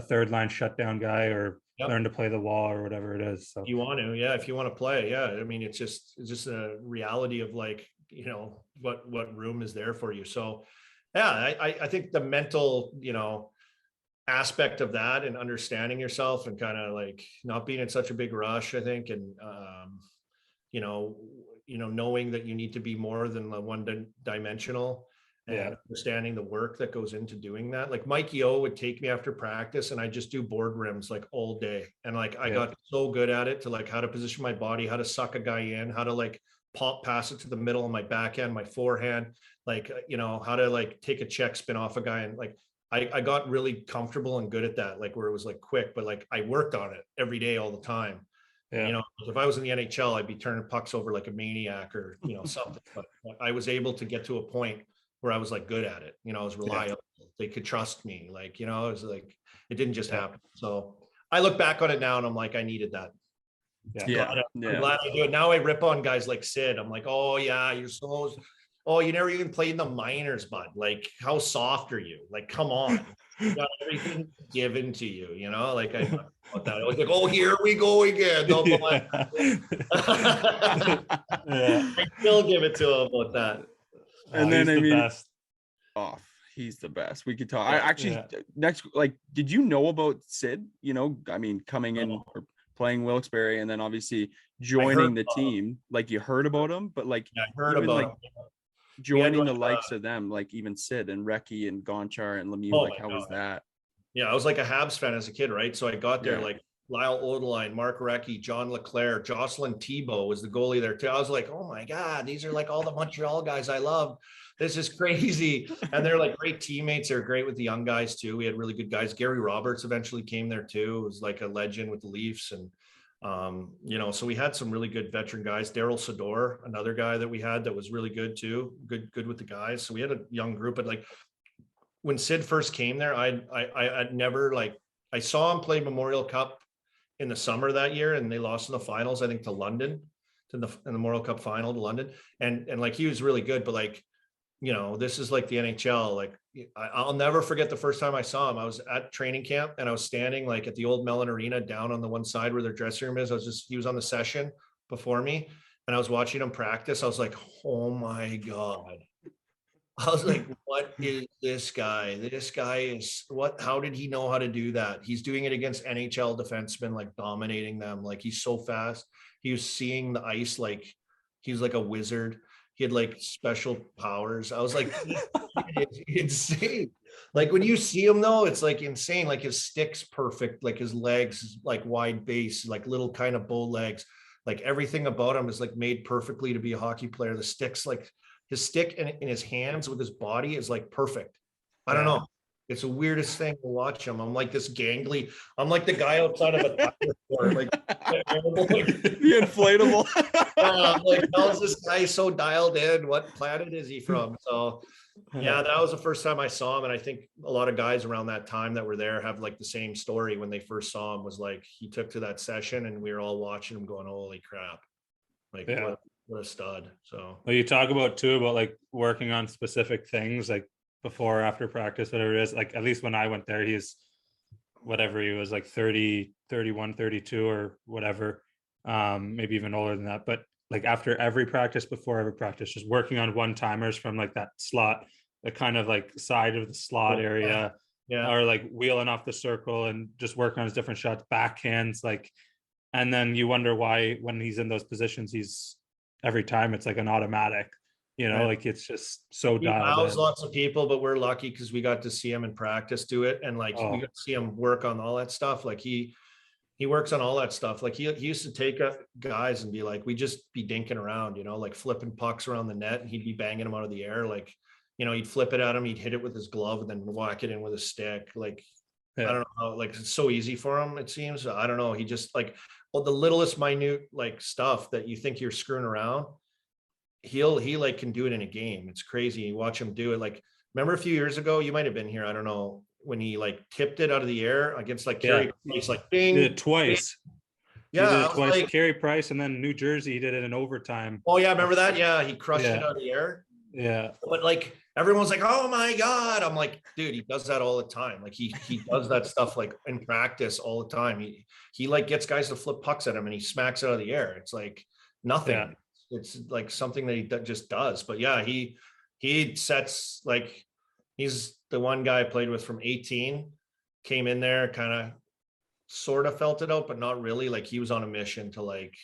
third line shutdown guy, or learn to play the wall or whatever it is. So you want to, if you want to play. I mean, it's just a reality of like, you know, what room is there for you. So Yeah, I think the mental, aspect of that and understanding yourself and kind of like not being in such a big rush, I think, and you know, knowing that you need to be more than the dimensional and understanding the work that goes into doing that. Like Mikey O would take me after practice and I just do board rims like all day. And like I got so good at it to like how to position my body, how to suck a guy in, how to like pop pass it to the middle of my backhand, my forehand, like, how to like take a check spin off a guy. And like I got really comfortable and good at that, like where it was like quick, but like I worked on it every day all the time. And, if I was in the NHL, I'd be turning pucks over like a maniac or, something. But I was able to get to a point where I was like good at it. I was reliable. They could trust me. Like, it was like, it didn't just happen. So I look back on it now and I'm like, I needed that. I'm glad I do it. Now I rip on guys like Sid. I'm like, oh yeah, you never even played in the minors, bud. Like, how soft are you? Like, come on. You got everything given to you, like I was like, oh, here we go again. I still give it to him about that. And then I mean, he's the best. We could talk. I actually next, like, did you know about Sid? I mean, coming in or playing Wilkes-Barre and then obviously joining the team. Like, you heard about him, but like I heard about him. Joining the likes of them, like even Sid and Recchi and Gonchar and Lemieux, like how was that? Yeah, I was like a Habs fan as a kid, right? So I got there like Lyle Odeline, Mark Recchi, John Leclerc, Jocelyn Thibault was the goalie there too. I was like, oh my God, these are like all the Montreal guys I love. This is crazy. And they're like great teammates. They're great with the young guys too. We had really good guys. Gary Roberts eventually came there too. It was like a legend with the Leafs. And so we had some really good veteran guys. Daryl Sador, another guy that we had that was really good too. Good with the guys. So we had a young group, but like when Sid first came there, I'd never I saw him play Memorial Cup in the summer that year and they lost in the finals, I think to London, in the Memorial Cup final to London. And like, he was really good, but like, this is like the NHL. Like I'll never forget the first time I saw him. I was at training camp and I was standing like at the old Mellon Arena down on the one side where their dressing room is. He was on the session before me and I was watching him practice. I was like, oh my God. I was like, what is this guy? This guy is how did he know how to do that? He's doing it against NHL defensemen, like dominating them. Like, he's so fast. He was seeing the ice. Like, he's like a wizard. He had like special powers. I was like, it's insane. Like when you see him though, it's like insane. Like his stick's perfect. Like his legs, like wide base, like little kind of bow legs. Like everything about him is like made perfectly to be a hockey player. The stick's like his stick in his hands with his body is like perfect. I don't know. It's the weirdest thing to watch him. I'm like this gangly. I'm like the guy outside of a tire store, like the inflatable. Like, how's this guy so dialed in? What planet is he from? So, yeah, that was the first time I saw him, and I think a lot of guys around that time that were there have like the same story when they first saw him. Was like he took to that session, and we were all watching him, going, "Holy crap!" Like, what a stud. So, well, you talk about like working on specific things, like before or after practice, whatever it is. Like, at least when I went there, he's whatever he was, like 30, 31, 32 or whatever, maybe even older than that. But like after every practice, before every practice, just working on one-timers from like that slot, the kind of like side of the slot area, or like wheeling off the circle and just working on his different shots, backhands, like, and then you wonder why when he's in those positions, he's every time it's like an automatic. Like it's just so dialed in. Lots of people, but we're lucky because we got to see him in practice do it, and like we got to see him work on all that stuff. Like he works on all that stuff. Like he used to take guys and be like, we just be dinking around, like flipping pucks around the net, and he'd be banging them out of the air. Like, he'd flip it at him, he'd hit it with his glove, and then whack it in with a stick. Like, I don't know how, like, it's so easy for him, it seems. I don't know. He just like the littlest minute like stuff that you think you're screwing around, he like can do it in a game. It's crazy. You watch him do it. Like, remember a few years ago, you might have been here, I don't know, when he like tipped it out of the air against like Carey Price, like bing, did it twice. Yeah, he did it twice. Like, Carey Price, and then New Jersey, he did it in overtime. Oh yeah, remember that? Yeah, he crushed it out of the air. Yeah, but like everyone's like, oh my God. I'm like, dude, he does that all the time. Like he does that stuff like in practice all the time. He like gets guys to flip pucks at him and he smacks it out of the air. It's like nothing. Yeah. It's like something that he just does. But yeah, he sets like He's the one guy I played with from 18, came in there, kind of sort of felt it out, but not really. Like he was on a mission to like,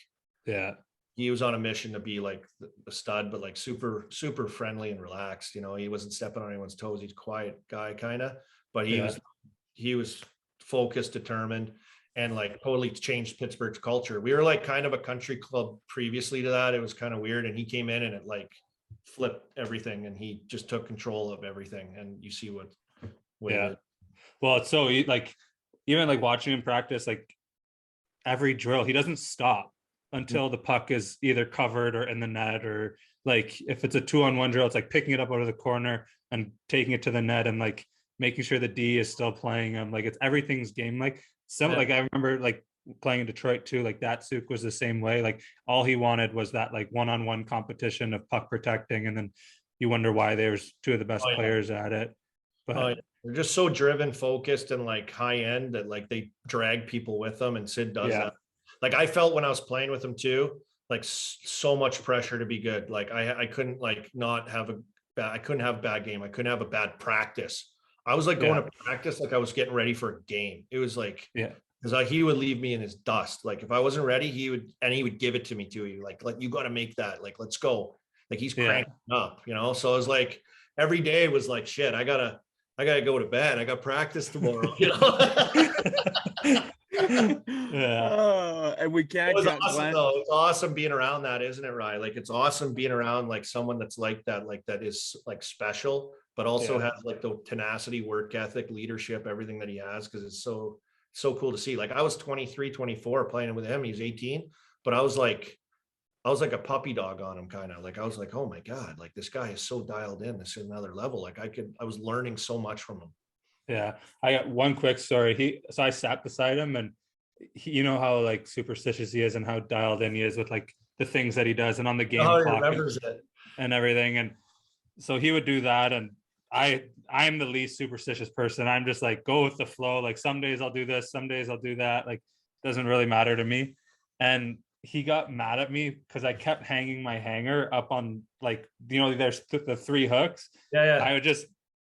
Yeah. he was on a mission to be like the stud, but like super, super friendly and relaxed. You know, he wasn't stepping on anyone's toes. He's a quiet guy kind of, but he was focused, determined, and like totally changed Pittsburgh's culture. We were like kind of a country club previously to that. It was kind of weird. And he came in and it like flipped everything, and he just took control of everything. And you see what Yeah. Well, it's so like, even like watching him practice, like every drill, he doesn't stop until the puck is either covered or in the net, or like if it's a 2-on-1 drill, it's like picking it up out of the corner and taking it to the net and like making sure the D is still playing him. Like it's everything's game. Like like I remember like playing in Detroit too, like that Suk was the same way. Like all he wanted was that like one-on-one competition of puck protecting, and then you wonder why there's two of the best players at it. But they're just so driven, focused, and like high end that like they drag people with them. And Sid does that. Like I felt when I was playing with him too, like so much pressure to be good. Like I couldn't like not have I couldn't have a bad game. I couldn't have a bad practice. I was like going to practice like I was getting ready for a game. It was like, because he would leave me in his dust. Like if I wasn't ready, he would give it to me too. He like you got to make that. Like let's go. Like he's cranking up, you know. So it was like every day was like shit. I gotta go to bed. I got practice tomorrow. You know. And we can't. It was awesome though. It's awesome being around that, isn't it, Ryan? Like it's awesome being around like someone that's like that is like special, but also has like the tenacity, work ethic, leadership, everything that he has, because it's so cool to see. Like I was 23, 24 playing with him. He was 18, but I was like a puppy dog on him, kind of like I was like, oh my God, like this guy is so dialed in. This is another level. Like I was learning so much from him. Yeah, I got one quick story. So I sat beside him, and you know how like superstitious he is and how dialed in he is with like the things that he does and on the game clock and everything. And so he would do that, and I'm the least superstitious person. I'm just like go with the flow. Like some days I'll do this, some days I'll do that. Like doesn't really matter to me. And he got mad at me because I kept hanging my hanger up on like, you know, there's the three hooks. I would just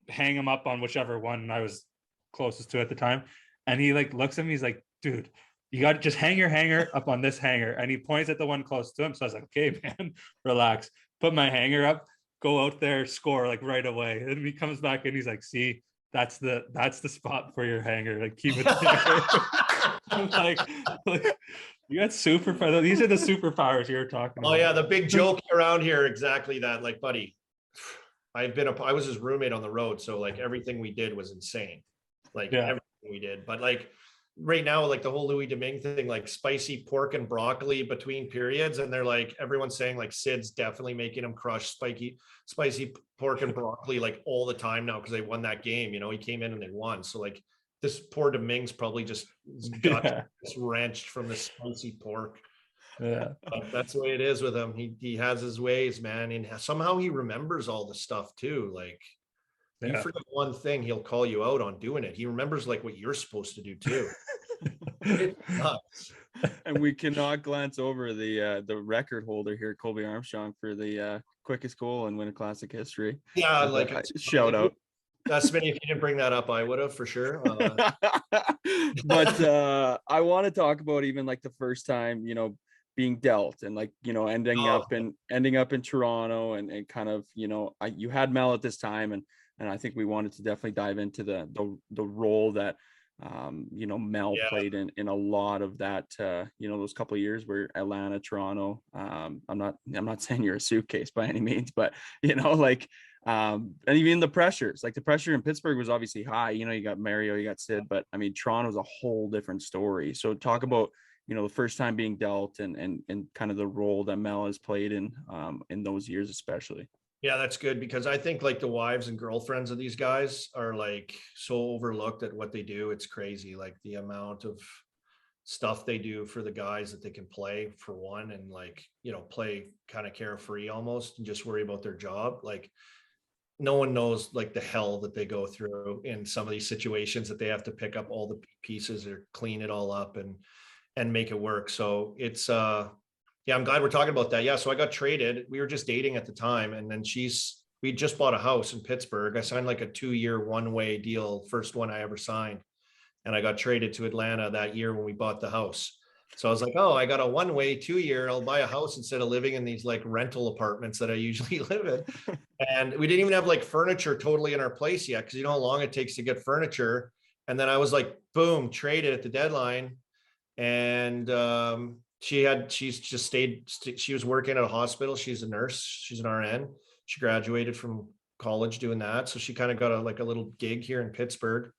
hang him up on whichever one I was closest to at the time. And he like looks at me, he's like, dude, you got to just hang your hanger up on this hanger. And he points at the one close to him. So I was like, okay, man, relax. Put my hanger up, go out there, score like right away. And he comes back and he's like, see, that's the spot for your hanger. Like keep it there. I'm like you got superpower. These are the superpowers you're talking about. Oh yeah, the big joke around here, exactly that. Like, buddy, I was his roommate on the road, so like everything we did was insane. Like everything we did. But like right now, like the whole Louis Domingue thing, like spicy pork and broccoli between periods, and they're like everyone's saying like Sid's definitely making him crush spicy pork and broccoli like all the time now because they won that game. You know, he came in and they won. So like this poor Domingue's probably just got wrenched from the spicy pork. But that's the way it is with him. He has his ways, man, and somehow he remembers all the stuff too. Like you forget one thing, he'll call you out on doing it. He remembers like what you're supposed to do too. It's nuts. And we cannot glance over the record holder here, Colby Armstrong, for the quickest goal in Winter Classic history. Yeah, like shout out. Smitty, if you didn't bring that up, I would have for sure. But I want to talk about even like the first time, you know, being dealt and like, you know, ending up in Toronto and kind of, you know, you had Mel at this time, and I think we wanted to definitely dive into the role that you know, Mel played in a lot of that, you know, those couple of years where Atlanta, Toronto, I'm not saying you're a suitcase by any means, but you know, like and even the pressures, like the pressure in Pittsburgh was obviously high. You know, you got Mario, you got Sid, but I mean, Toronto's a whole different story. So talk about, you know, the first time being dealt and kind of the role that Mel has played in those years, especially. Yeah, that's good, because I think like the wives and girlfriends of these guys are like so overlooked at what they do. It's crazy. Like the amount of stuff they do for the guys that they can play for one, and like, you know, play kind of carefree almost and just worry about their job. Like no one knows like the hell that they go through in some of these situations that they have to pick up all the pieces or clean it all up and make it work. So it's yeah, I'm glad we're talking about that. Yeah. So I got traded. We were just dating at the time. And then we just bought a house in Pittsburgh. I signed like a 2-year one-way deal, first one I ever signed. And I got traded to Atlanta that year when we bought the house. So I was like, oh, I got a one-way 2-year. I'll buy a house instead of living in these like rental apartments that I usually live in. And we didn't even have like furniture totally in our place yet, because you know how long it takes to get furniture. And then I was like, boom, traded at the deadline. And she's just stayed. She was working at a hospital. She's a nurse. She's an RN. She graduated from college doing that. So she kind of got a little gig here in Pittsburgh.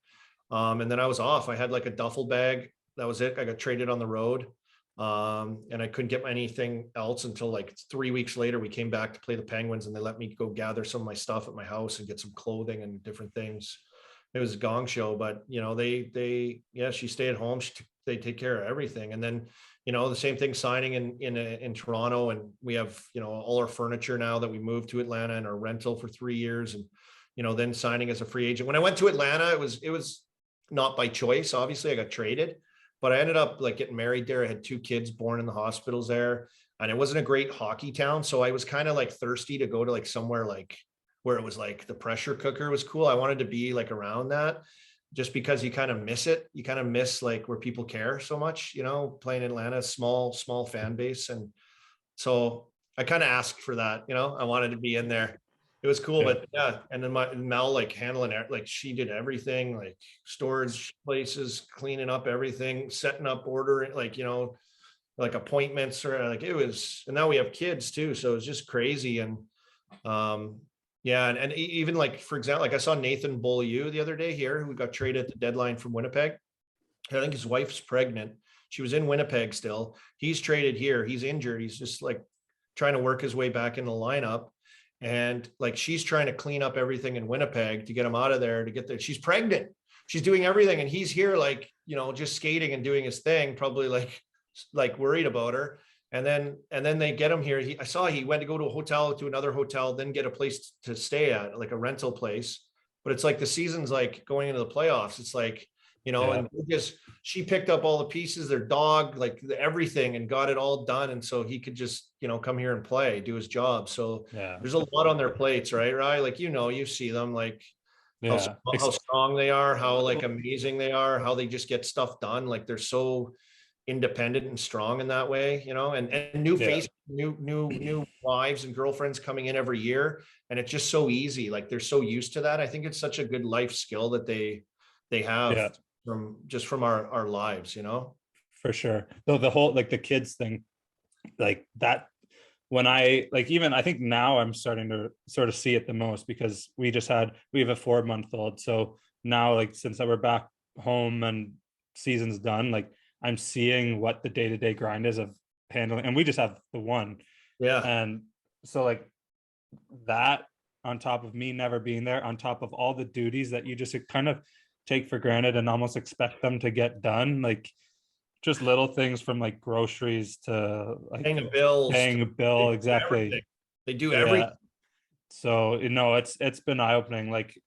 And then I was off. I had like a duffel bag. That was it. I got traded on the road. And I couldn't get anything else until like 3 weeks later. We came back to play the Penguins, and they let me go gather some of my stuff at my house and get some clothing and different things. It was a gong show, but you know, she stayed at home. They take care of everything. And then, you know, the same thing signing in Toronto, and we have, you know, all our furniture now that we moved to Atlanta, and our rental for 3 years, and, you know, then signing as a free agent. When I went to Atlanta, it was not by choice. Obviously I got traded, but I ended up like getting married there. I had 2 kids born in the hospitals there, and it wasn't a great hockey town. So I was kind of like thirsty to go to like somewhere like where it was like the pressure cooker was cool. I wanted to be like around that, just because you kind of miss it. You kind of miss like where people care so much, you know, playing in Atlanta, small fan base. And so I kind of asked for that, you know, I wanted to be in there. It was cool, but yeah. And then Mel, like handling it, like she did everything, like storage places, cleaning up everything, setting up, ordering, like, you know, like appointments, or like it was, and now we have kids too. So it was just crazy. And yeah. And even like, for example, like I saw Nathan Beaulieu the other day here, who got traded at the deadline from Winnipeg. I think his wife's pregnant. She was in Winnipeg still. He's traded here. He's injured. He's just like trying to work his way back in the lineup. And like, she's trying to clean up everything in Winnipeg to get him out of there, to get there. She's pregnant. She's doing everything. And he's here, like, you know, just skating and doing his thing, probably like worried about her. And then they get him here. I saw he went to go to a hotel, to another hotel, then get a place to stay at, like a rental place. But it's like the season's like going into the playoffs. It's like, you know, and she picked up all the pieces, their dog, like everything, and got it all done. And so he could just, you know, come here and play, do his job. So there's a lot on their plates, right? Like, you know, you see them like how strong they are, how like amazing they are, how they just get stuff done. Like they're so independent and strong in that way, you know, and new faces, new wives and girlfriends coming in every year. And it's just so easy. Like they're so used to that. I think it's such a good life skill that they have from our lives, you know. For sure. Though the whole, like the kids thing, like that, when I think now I'm starting to sort of see it the most, because we have a 4-month-old. So now, like, since we're back home and season's done, like I'm seeing what the day-to-day grind is of handling, and we just have the one. Yeah. And so like that, on top of me never being there, on top of all the duties that you just kind of take for granted and almost expect them to get done, like just little things from like groceries to like paying a bill. Exactly. They do everything. So, you know, it's been eye-opening. Like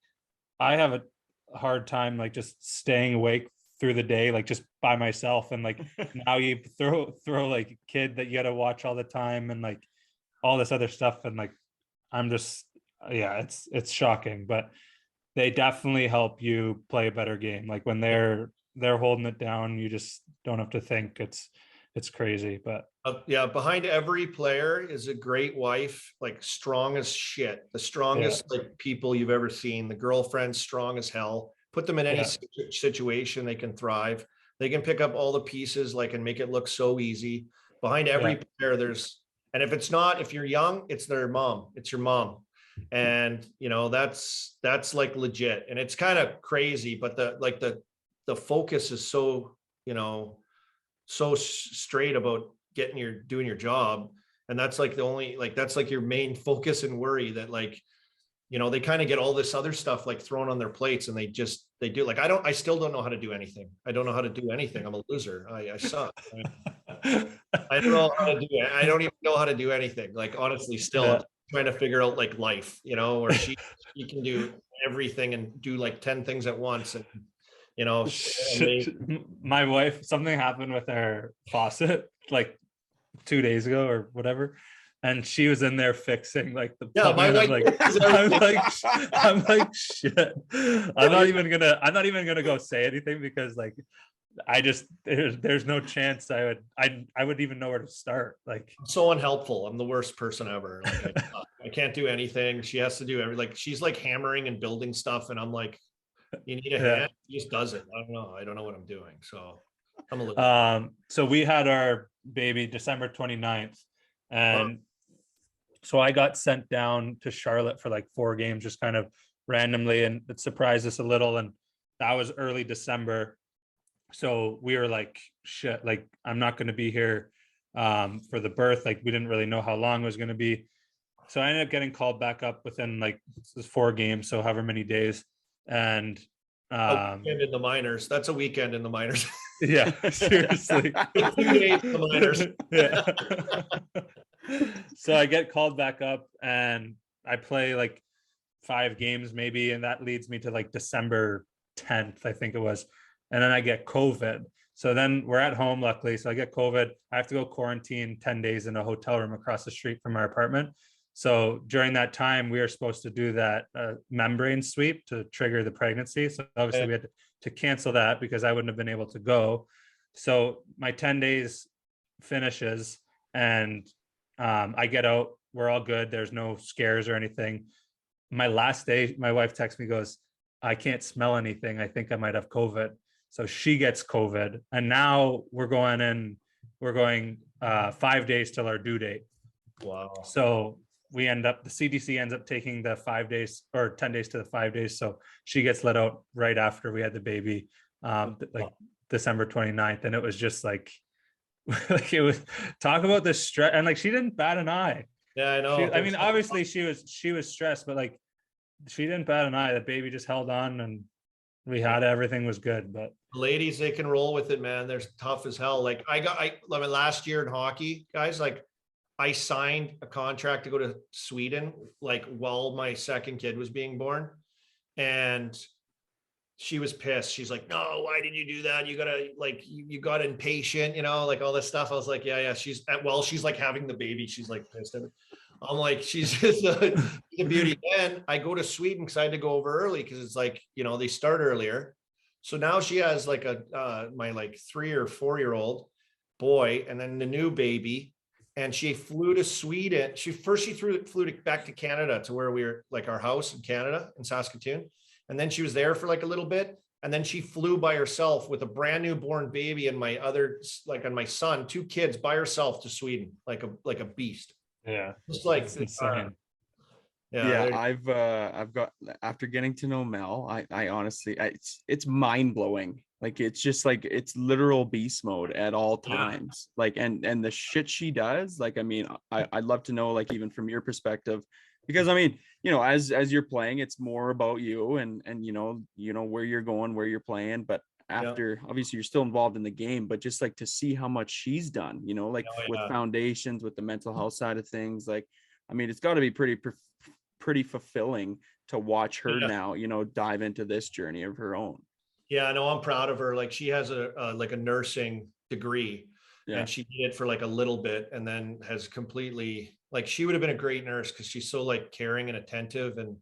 I have a hard time like just staying awake through the day, like just by myself. And like now you throw like a kid that you got to watch all the time, and like all this other stuff. And like, I'm just, it's shocking, but they definitely help you play a better game. Like when they're holding it down, you just don't have to think. It's crazy. But behind every player is a great wife, like strong as shit, the strongest like people you've ever seen. The girlfriend's strong as hell. Put them in any situation, they can thrive. They can pick up all the pieces, like, and make it look so easy. Behind every player, and if you're young, it's their mom. It's your mom. And you know, that's like legit. And it's kind of crazy, but the focus is so, you know, so straight about doing your job. And that's like that's like your main focus and worry, that like, you know, they kind of get all this other stuff like thrown on their plates, and they do, like, I still don't know how to do anything. I don't know how to do anything. I'm a loser. I suck. I don't know how to do it. I don't even know how to do anything. Like, honestly, still I'm trying to figure out like life, you know, or she can do everything and do like 10 things at once. And, you know, my wife, something happened with our faucet like 2 days ago or whatever. and she was in there fixing like the Yeah, my plumbing. I'm like shit. I'm not even gonna go say anything because like there's no chance I would even know where to start. Like, I'm so unhelpful. I'm the worst person ever. Like I can't do anything. She has to do like she's like hammering and building stuff, and I'm like, you need a hand. She just does it. I don't know. I don't know what I'm doing. So I'm a little. So we had our baby December 29th, and so I got sent down to Charlotte for like 4 games, just kind of randomly, and it surprised us a little. And that was early December. So we were like, shit, like I'm not going to be here for the birth. Like we didn't really know how long it was going to be. So I ended up getting called back up within like 4 games, so however many days. And a weekend in the minors. That's a weekend in the minors. Yeah, seriously. 2 days in the minors. Yeah. So I get called back up and I play like 5 games maybe, and that leads me to like December 10th, I think it was. And then I get COVID. So then we're at home, luckily. So I get COVID. I have to go quarantine 10 days in a hotel room across the street from our apartment. So during that time, we were supposed to do that membrane sweep to trigger the pregnancy. So obviously we had to cancel that because I wouldn't have been able to go. So my 10 days finishes and I get out. We're all good. There's no scares or anything. My last day, my wife texts me, goes, I can't smell anything. I think I might have COVID. So she gets COVID. And now we're going 5 days till our due date. Wow. So the CDC ends up taking the 5 days or 10 days to the 5 days. So she gets let out right after we had the baby, December 29th. And it was just like it was, talk about the stress. And like, she didn't bat an eye. Yeah, I know. I mean, obviously she was stressed, but like, she didn't bat an eye. The baby just held on and we had everything was good. But ladies, they can roll with it, man. They're tough as hell. Like I mean, last year in hockey, guys, like I signed a contract to go to Sweden, like while my second kid was being born. And she was pissed. She's like, no, why did you do that? You gotta like, you got impatient, you know, like all this stuff. I was like, yeah. She's like having the baby. She's like pissed at it. I'm like, she's just a beauty. And I go to Sweden because I had to go over early because it's like, you know, they start earlier. So now she has like my like 3 or 4 year old boy and then the new baby. And she flew to Sweden. She flew back to Canada to where we were, like our house in Canada in Saskatoon. And then she was there for like a little bit. And then she flew by herself with a brand new born baby and and my son, 2 kids by herself to Sweden, like a beast. Yeah. Just like it's insane. I've got, after getting to know Mel, I honestly, it's mind blowing. Like, it's just like, it's literal beast mode at all times. Like, and the shit she does, like, I mean, I'd love to know, like, even from your perspective, because I mean, you know, as you're playing, it's more about you and, you know, where you're going, where you're playing, but after obviously you're still involved in the game, but just like to see how much she's done, you know, like with foundations, with the mental health side of things, like, I mean, it's got to be pretty fulfilling to watch her now, you know, dive into this journey of her own. Yeah, no, I'm proud of her. Like she has a nursing degree and she did it for like a little bit and then has completely, like, she would have been a great nurse because she's so like caring and attentive and,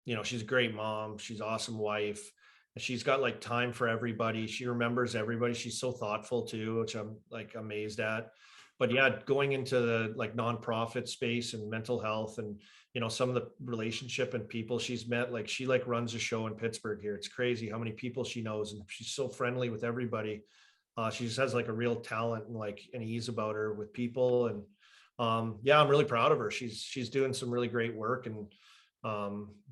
you know, she's a great mom. She's an awesome wife. She's got like time for everybody. She remembers everybody. She's so thoughtful too, which I'm like amazed at. But yeah, going into the like nonprofit space and mental health and, you know, some of the relationship and people she's met, like she like runs a show in Pittsburgh here. It's crazy how many people she knows and she's so friendly with everybody. She just has like a real talent and like an ease about her with people. And yeah, I'm really proud of her. She's doing some really great work and,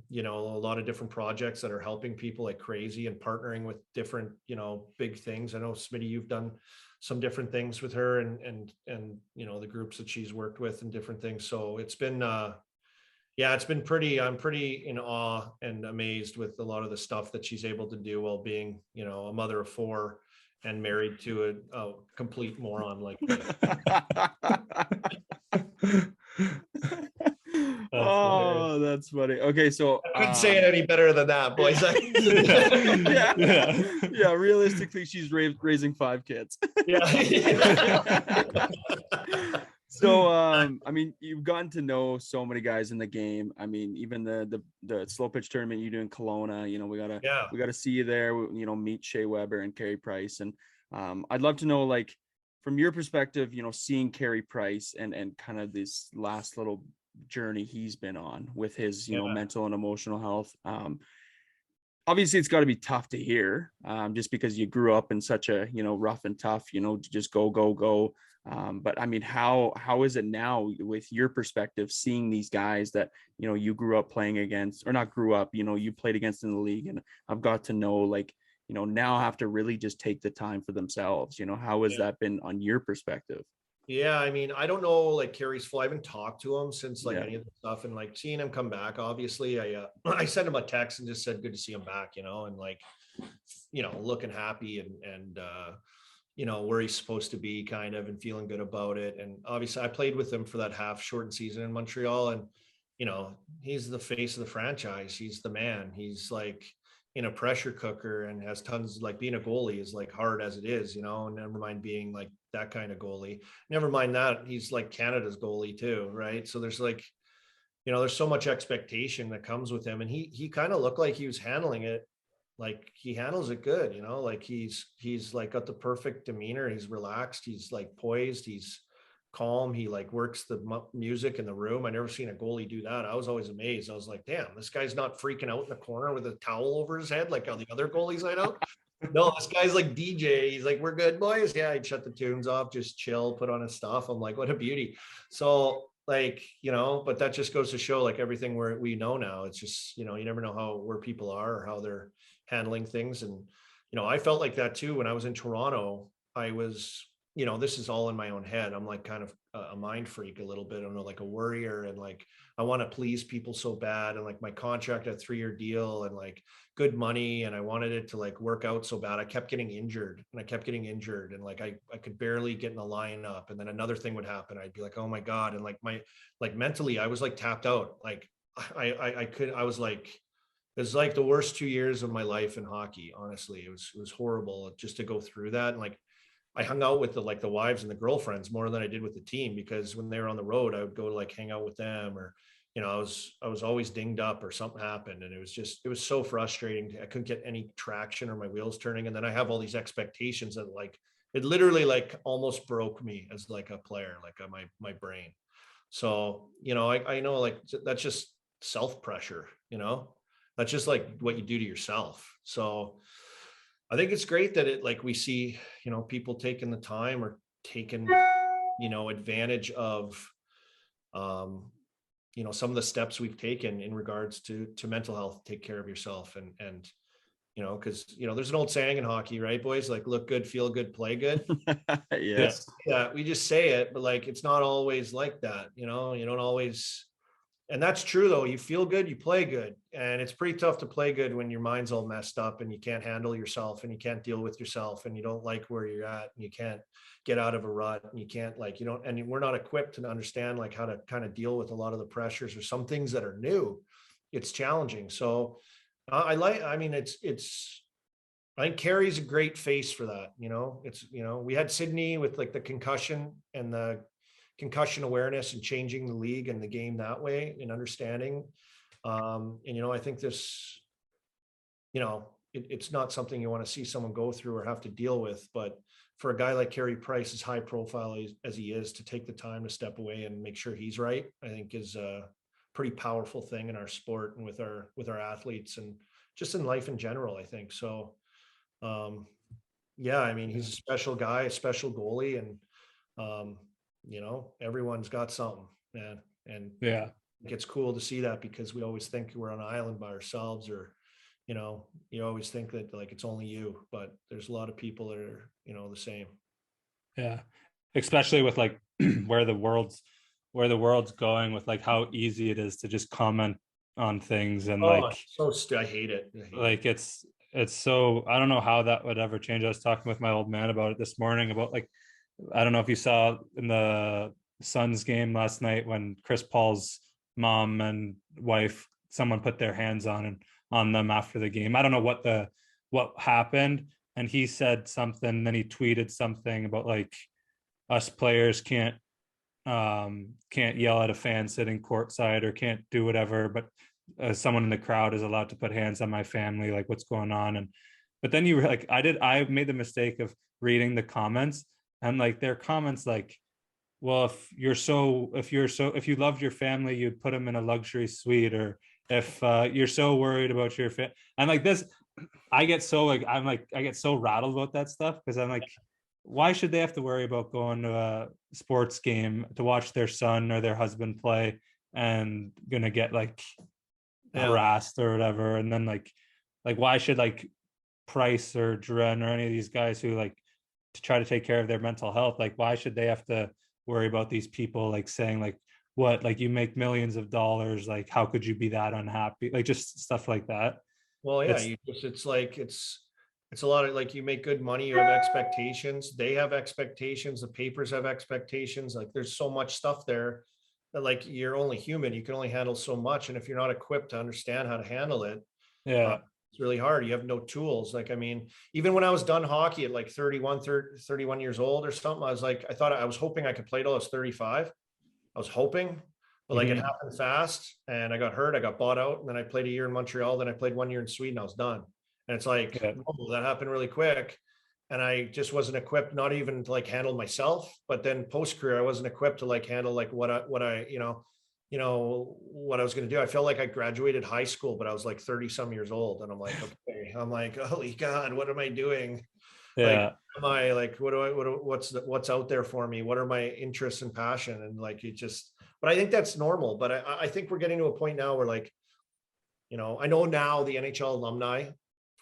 you know, a lot of different projects that are helping people like crazy and partnering with different, you know, big things. I know Smitty, you've done some different things with her and, you know, the groups that she's worked with and different things. So it's been, yeah, it's been I'm pretty in awe and amazed with a lot of the stuff that she's able to do while being, you know, a mother of 4 and married to a complete moron like me. Oh, that's funny. Okay, so I couldn't say it any better than that, boys. Yeah. Realistically, she's raising 5 kids. So, I mean, you've gotten to know so many guys in the game. I mean, even the slow pitch tournament you do in Kelowna, you know, we gotta see you there. You know, meet Shea Weber and Carey Price, and I'd love to know, like, from your perspective, you know, seeing Carey Price and kind of this last little journey he's been on with his, you know, mental and emotional health. Obviously it's got to be tough to hear, just because you grew up in such a, you know, rough and tough, you know, just go. But I mean, how is it now with your perspective, seeing these guys that, you know, you grew up playing against, or not grew up, you know, you played against in the league, and I've got to know, like, you know, now have to really just take the time for themselves. You know, how has that been on your perspective? Yeah, I mean, I don't know, like Carey's full. I haven't talked to him since like Yeah. any of the stuff, and like seeing him come back. Obviously, I I sent him a text and just said good to see him back, you know, and like, you know, looking happy and you know, where he's supposed to be, kind of, and feeling good about it. And obviously, I played with him for that half shortened season in Montreal, and you know, he's the face of the franchise. He's the man. He's like in a pressure cooker and has tons, like being a goalie is like hard as it is, you know, and never mind being like that kind of goalie. Never mind that he's like Canada's goalie too, right? So there's like, you know, there's so much expectation that comes with him, and he kind of looked like he was handling it, like he handles it good, you know, like he's like got the perfect demeanor. He's relaxed, he's like poised, he's calm, he like works the music in the room. I never seen a goalie do that. I was always amazed. I was like, damn, this guy's not freaking out in the corner with a towel over his head like all the other goalies I know. No, this guy's like DJ. He's like, we're good, boys. Yeah, he'd shut the tunes off, just chill, put on his stuff. I'm like, what a beauty. So like, you know, but that just goes to show, like, everything we know now, it's just, you know, you never know where people are or how they're handling things. And you know, I felt like that too when I was in Toronto. I was, you know, this is all in my own head. I'm like kind of a mind freak a little bit. I don't know, like a worrier, and like I want to please people so bad. And like my contract, a 3-year deal, and like good money, and I wanted it to like work out so bad. I kept getting injured, and like I could barely get in the lineup. And then another thing would happen. I'd be like, oh my God. And like like mentally, I was like tapped out. Like I was like, it was like the worst 2 years of my life in hockey. Honestly, it was horrible just to go through that. And like, I hung out with the wives and the girlfriends more than I did with the team, because when they were on the road, I would go to like hang out with them, or, you know, I was always dinged up or something happened. And it was so frustrating. I couldn't get any traction or my wheels turning. And then I have all these expectations that like, it literally like almost broke me as like a player, like my brain. So, you know, I know, like, that's just self pressure, you know, that's just like what you do to yourself. So I think it's great that it, like, we see, you know, people taking the time or taking, you know, advantage of, um, you know, some of the steps we've taken in regards to mental health. Take care of yourself, and you know, because you know, there's an old saying in hockey, right, boys? Like, look good, feel good, play good. Yeah. Yeah, we just say it, but like, it's not always like that. You know, you don't always. And that's true though. You feel good, you play good. And it's pretty tough to play good when your mind's all messed up and you can't handle yourself and you can't deal with yourself and you don't like where you're at and you can't get out of a rut and you can't, like, you don't, and we're not equipped to understand like how to kind of deal with a lot of the pressures or some things that are new. It's challenging. So I mean, I think Carey's a great face for that. You know, it's, you know, we had Sydney with like the concussion and the concussion awareness and changing the league and the game that way and understanding. And, you know, I think this, you know, it's not something you want to see someone go through or have to deal with, but for a guy like Carey Price, as high profile as he is, to take the time to step away and make sure he's right, I think is a pretty powerful thing in our sport and with our athletes and just in life in general, I think. So, yeah, I mean, he's a special guy, a special goalie, and, you know, everyone's got something, man. And Yeah. it's cool to see that, because we always think we're on an island by ourselves, or, you know, you always think that like it's only you, but there's a lot of people that are, you know, the same. Yeah. Especially with like where the world's going, with like how easy it is to just comment on things, and Oh, like I hate it. like it's so, I don't know how that would ever change. I was talking with my old man about it this morning, about like, I don't know if you saw in the Suns game last night when Chris Paul's mom and wife, someone put their hands on them after the game. I don't know what happened, and he said something, then he tweeted something about like, us players can't can't yell at a fan sitting courtside or can't do whatever, but someone in the crowd is allowed to put hands on my family, like what's going on. And but then you were like, I made the mistake of reading the comments, and like their comments like, well, if you loved your family, you'd put them in a luxury suite, or if you're so worried about your family, and like this, I get so like I get so rattled about that stuff, because I'm like, why should they have to worry about going to a sports game to watch their son or their husband play and gonna get like harassed or whatever? And then like why should like Price or Duran or any of these guys who like to try to take care of their mental health, like why should they have to worry about these people like saying like, what, like you make millions of dollars, like how could you be that unhappy, like just stuff like that. Well, yeah, it's a lot of like, you make good money, you have expectations, they have expectations, the papers have expectations. Like there's so much stuff there that like you're only human, you can only handle so much. And if you're not equipped to understand how to handle it, Yeah. it's really hard. You have no tools. Like, I mean, even when I was done hockey at like 31 years old or something, I was hoping I could play till I was 35. I was hoping, but like it happened fast and I got hurt. I got bought out, and then I played a year in Montreal. Then I played 1 year in Sweden. I was done. And it's like, oh, that happened really quick. And I just wasn't equipped, not even to like handle myself, but then post career, I wasn't equipped to like handle like what I, what I was going to do. I felt like I graduated high school, but I was like 30 some years old. And I'm like, okay, I'm like, holy God, what am I doing? Yeah. Like, am I like, what's out there for me? What are my interests and passion? And like, but I think that's normal. But I think we're getting to a point now where like, I know now the NHL alumni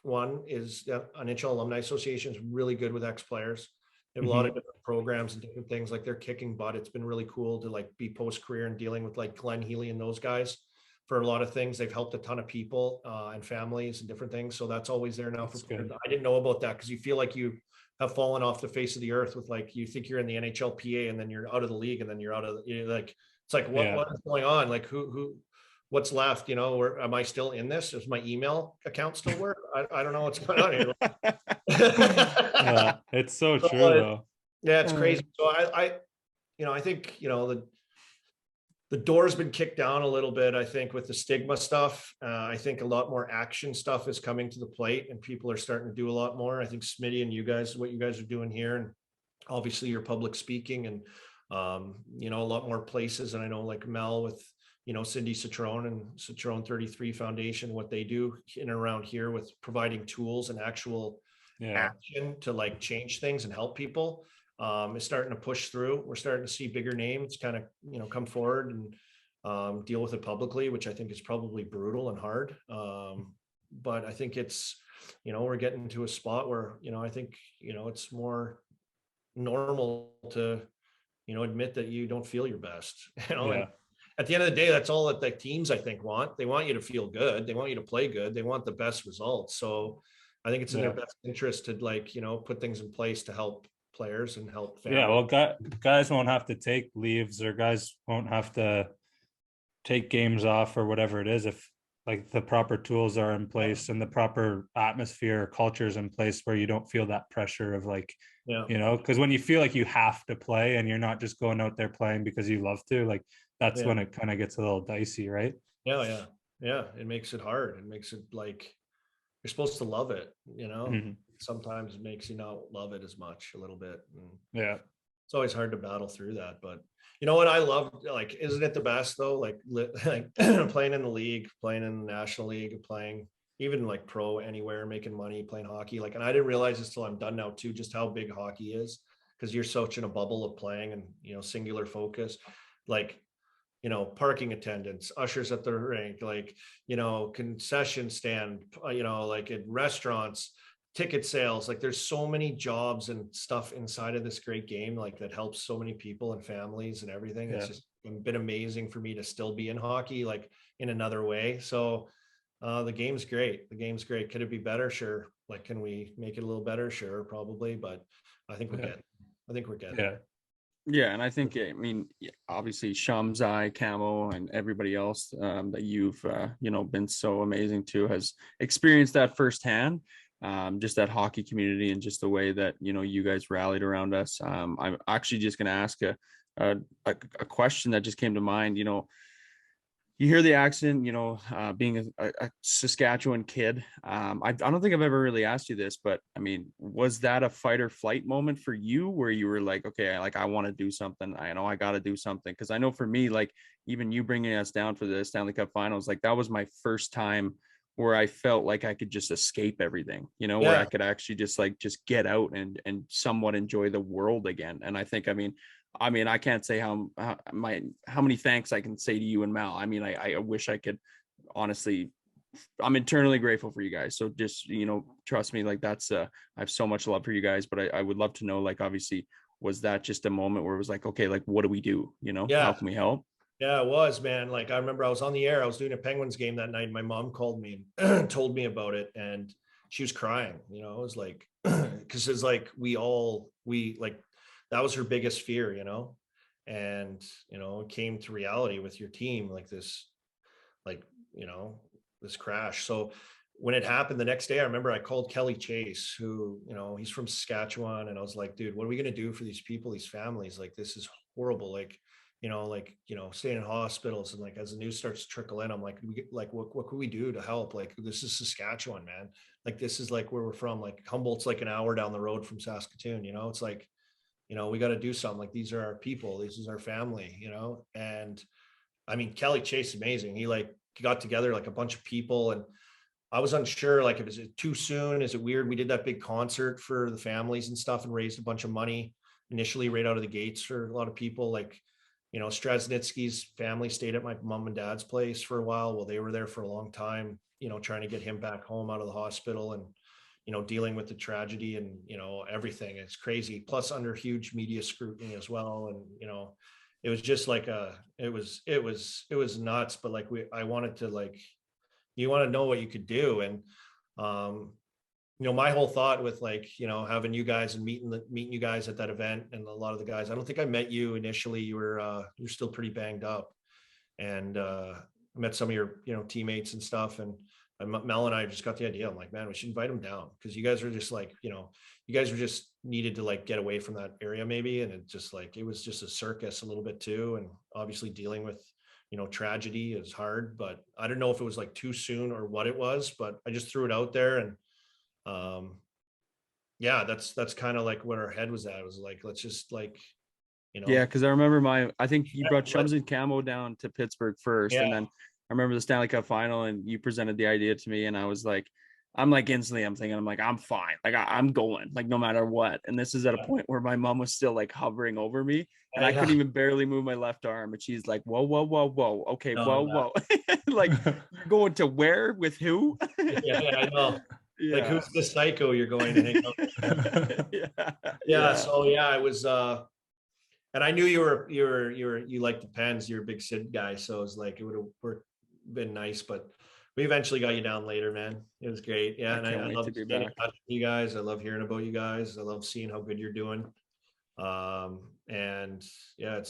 one is NHL Alumni Association is really good with ex-players. They have a lot of different programs and different things, like they're kicking butt. It's been really cool to like be post-career and dealing with like Glenn Healy and those guys for a lot of things. They've helped a ton of people and families and different things. So that's always there now. I didn't know about that, because you feel like you have fallen off the face of the earth with like, you think you're in the NHLPA and then you're out of the league, and then you're out of like, it's like, what is going on? Like what's left, or am I still in this? Does my email account still work? I don't know what's going on here. Yeah, it's so true though. Yeah, it's crazy. So I think, the door's been kicked down a little bit, I think, with the stigma stuff. I think a lot more action stuff is coming to the plate, and people are starting to do a lot more. I think Smitty and you guys, what you guys are doing here, and obviously your public speaking, and a lot more places. And I know like Mel with Cindy Citrone and Citrone 33 Foundation, what they do in and around here with providing tools and actual action to like change things and help people, is starting to push through. We're starting to see bigger names kind of, come forward and deal with it publicly, which I think is probably brutal and hard. But I think it's, we're getting to a spot where, I think, it's more normal to, admit that you don't feel your best, and at the end of the day, that's all that the teams, I think, want. They want you to feel good. They want you to play good. They want the best results. So I think it's in their best interest to like, put things in place to help players and help families. Yeah, well, guys won't have to take leaves, or guys won't have to take games off or whatever it is, if like the proper tools are in place and the proper atmosphere or culture is in place, where you don't feel that pressure of like, because when you feel like you have to play and you're not just going out there playing because you love to, like that's when it kind of gets a little dicey, right? Yeah. It makes it hard. It makes it like you're supposed to love it, Sometimes it makes you not love it as much, a little bit. And it's always hard to battle through that. But you know what I love? Like, isn't it the best though? Like playing in the league, playing in the National League, playing even like pro anywhere, making money, playing hockey. Like, and I didn't realize this till I'm done now too, just how big hockey is, because you're such in a bubble of playing and, singular focus. Like, parking attendants, ushers at the rink, like, concession stand, like in restaurants, ticket sales. Like there's so many jobs and stuff inside of this great game, like that helps so many people and families and everything. It's just been amazing for me to still be in hockey, like in another way. So the game's great. Could it be better? Sure. Like, can we make it a little better? Sure, probably. But I think we're getting Yeah, and I think, obviously Shamzai, Camo, and everybody else that you've, been so amazing to has experienced that firsthand, just that hockey community and just the way that, you guys rallied around us. I'm actually just going to ask a a question that just came to mind. You hear the accent, being a Saskatchewan kid. I don't think I've ever really asked you this, but I mean, was that a fight or flight moment for you where you were like, okay, I want to do something. I know I got to do something. Cause I know for me, like even you bringing us down for the Stanley Cup finals, like that was my first time where I felt like I could just escape everything, where I could actually just get out and somewhat enjoy the world again. And I think, I can't say how many thanks I can say to you and Mal. I mean, I wish I could. Honestly, I'm internally grateful for you guys. So just, trust me, like that's I have so much love for you guys, but I would love to know, like, obviously, was that just a moment where it was like, okay, like, what do we do? How can we help? Yeah, it was, man. Like I remember I was on the air. I was doing a Penguins game that night. My mom called me and told me about it, and she was crying. It was like, because it's like we like that was her biggest fear, and it came to reality with your team, like this, like this crash. So when it happened the next day, I remember I called Kelly Chase, who he's from Saskatchewan, and I was like, dude, what are we gonna do for these people, these families? Like this is horrible. Like staying in hospitals, and like as the news starts to trickle in, I'm like, what could we do to help? Like this is Saskatchewan, man. Like this is like where we're from. Like Humboldt's like an hour down the road from Saskatoon. It's like, we got to do something. Like these are our people. This is our family. And I mean, Kelly Chase, amazing. He got together like a bunch of people, and I was unsure, like, if is it too soon? Is it weird? We did that big concert for the families and stuff and raised a bunch of money initially right out of the gates for a lot of people. Like, Straznitsky's family stayed at my mom and dad's place for a while. Well, they were there for a long time, trying to get him back home out of the hospital and, dealing with the tragedy and, everything. It's crazy. Plus under huge media scrutiny as well. And, it was just like it was nuts. But like I wanted to, like, you want to know what you could do. And, my whole thought with, like, having you guys and meeting you guys at that event, and a lot of the guys, I don't think I met you initially. You're still pretty banged up, and I met some of your, teammates and stuff. And Mel and I just got the idea. I'm like, man, we should invite them down, because you guys are just like, you guys were just needed to like get away from that area maybe. And it was just a circus a little bit too. And obviously dealing with, tragedy is hard, but I don't know if it was like too soon or what it was, but I just threw it out there. And yeah, that's kind of like what our head was at. It was like, let's just like, Yeah, because I remember I think you brought let- Chubs and Camo down to Pittsburgh first, and yeah, then I remember the Stanley Cup final, and you presented the idea to me, and I'm like instantly, I'm like, I'm fine, like I'm going, like no matter what. And this is at a point where my mom was still like hovering over me, and I couldn't even barely move my left arm, and she's like, whoa, whoa, whoa, whoa, okay, no, whoa, like you're going to where with who? yeah, I know. Like, Yeah, who's the psycho you're going to hang out with? Yeah. So yeah, it was, and I knew you like the Pens, you're a big Sid guy. So it was like, it would have been nice, but we eventually got you down later, man. It was great. Yeah. I And can't I wait love to be staying in back. touch with you guys. I love hearing about you guys. I love seeing how good you're doing. And yeah,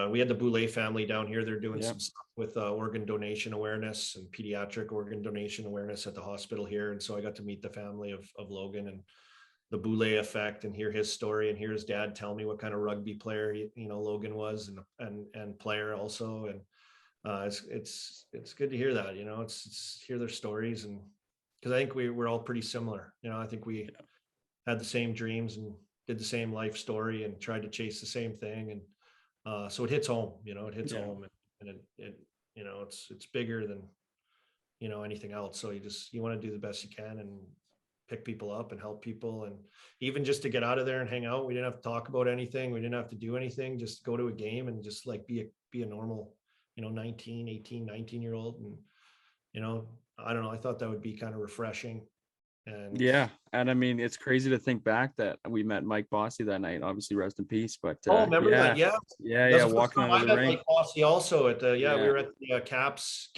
we had the Boulay family down here. They're doing some stuff with organ donation awareness and pediatric organ donation awareness at the hospital here. And so I got to meet the family of Logan and the Boulay effect, and hear his story, and hear his dad tell me what kind of rugby player Logan was, and player also. And it's good to hear that. It's hear their stories, and because I think we're all pretty similar. I think we had the same dreams and did the same life story and tried to chase the same thing. And so it hits home. It hits home, and it's bigger than anything else. So you want to do the best you can and pick people up and help people. And even just to get out of there and hang out, we didn't have to talk about anything, we didn't have to do anything, just go to a game and just like be a normal 19-year-old. And I don't know, I thought that would be kind of refreshing. And Yeah, and I mean, it's crazy to think back that we met Mike Bossy that night. Obviously, rest in peace. But remember that? Yeah, that's the first walking time out I of the met rink. Mike Bossy also at the we were at the Caps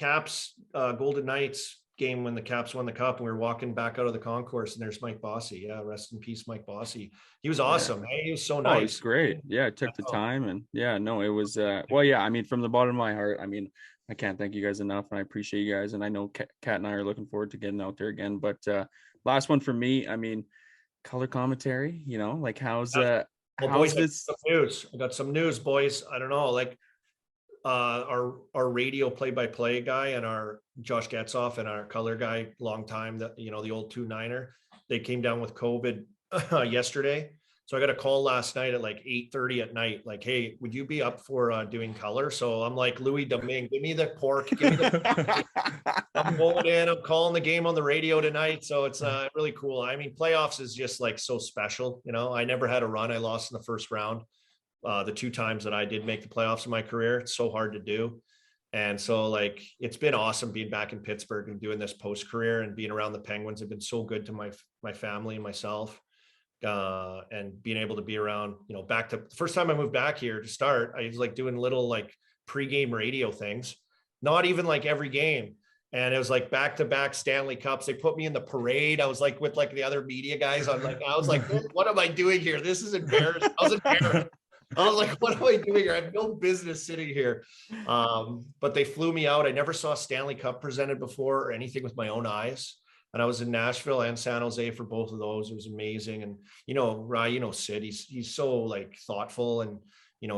Golden Knights game when the Caps won the cup, and we were walking back out of the concourse, and there's Mike Bossy. Yeah, rest in peace, Mike Bossy. He was awesome. Hey, he was so nice. Oh, he's great. Yeah, it took the time, and it was well, yeah, I mean, from the bottom of my heart, I mean, I can't thank you guys enough, and I appreciate you guys, and I know Kat and I are looking forward to getting out there again. But last one for me, I mean, color commentary, like how's Well, how's boys, this? I got some news, boys. I don't know, like our radio play-by-play guy and our Josh Getzoff and our color guy, long time, that the old 2-9er, they came down with COVID yesterday. So I got a call last night at like 8:30 at night, like, hey, would you be up for doing color? So I'm like, Louis Domingue, give me the pork, give me the I'm going in, I'm calling the game on the radio tonight. So it's really cool. I mean, playoffs is just like so special. I never had a run. I lost in the first round. The 2 times that I did make the playoffs in my career. It's so hard to do. And so like, it's been awesome being back in Pittsburgh and doing this post career, and being around the Penguins have been so good to my family and myself. And being able to be around, back to the first time I moved back here to start, I was like doing little like pregame radio things, not even like every game. And it was like back-to-back Stanley Cups. They put me in the parade. I was like with like the other media guys. I was like, what am I doing here? This is embarrassing. I was embarrassed. I was like, what am I doing here? I have no business sitting here. But they flew me out. I never saw Stanley Cup presented before or anything with my own eyes. And I was in Nashville and San Jose for both of those. It was amazing. And, Rye, Sid, he's so like thoughtful and,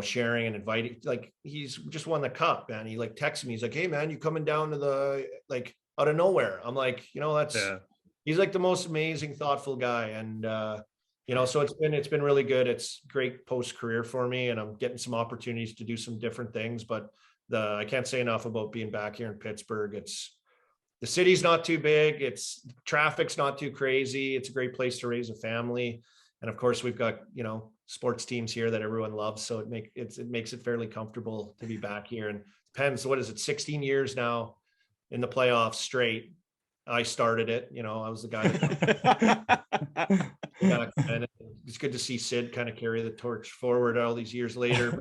sharing and inviting, like he's just won the cup, man. He like texted me. He's like, hey man, you coming down to the, like out of nowhere. I'm like, he's like the most amazing, thoughtful guy. And, so it's been really good. It's great post-career for me, and I'm getting some opportunities to do some different things, but I can't say enough about being back here in Pittsburgh. The city's not too big. Traffic's not too crazy. It's a great place to raise a family. And of course we've got, sports teams here that everyone loves. So it makes it fairly comfortable to be back here. And depends, what is it? 16 years now in the playoffs straight. I started it, I was the guy that and it's good to see Sid kind of carry the torch forward all these years later.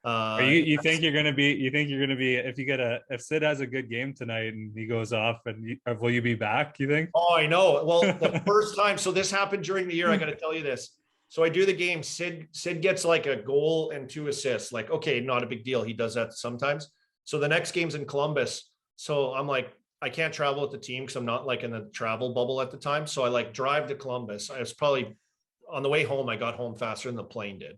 You think you're gonna be if Sid has a good game tonight and he goes off, and will you be back, you think? Oh, I know. Well, the first time, so this happened during the year, I got to tell you this. So I do the game, Sid gets like a goal and 2 assists, like, okay, not a big deal. He does that sometimes. So the next game's in Columbus. So I'm like, I can't travel with the team because I'm not like in the travel bubble at the time. So I like drive to Columbus. I was probably on the way home. I got home faster than the plane did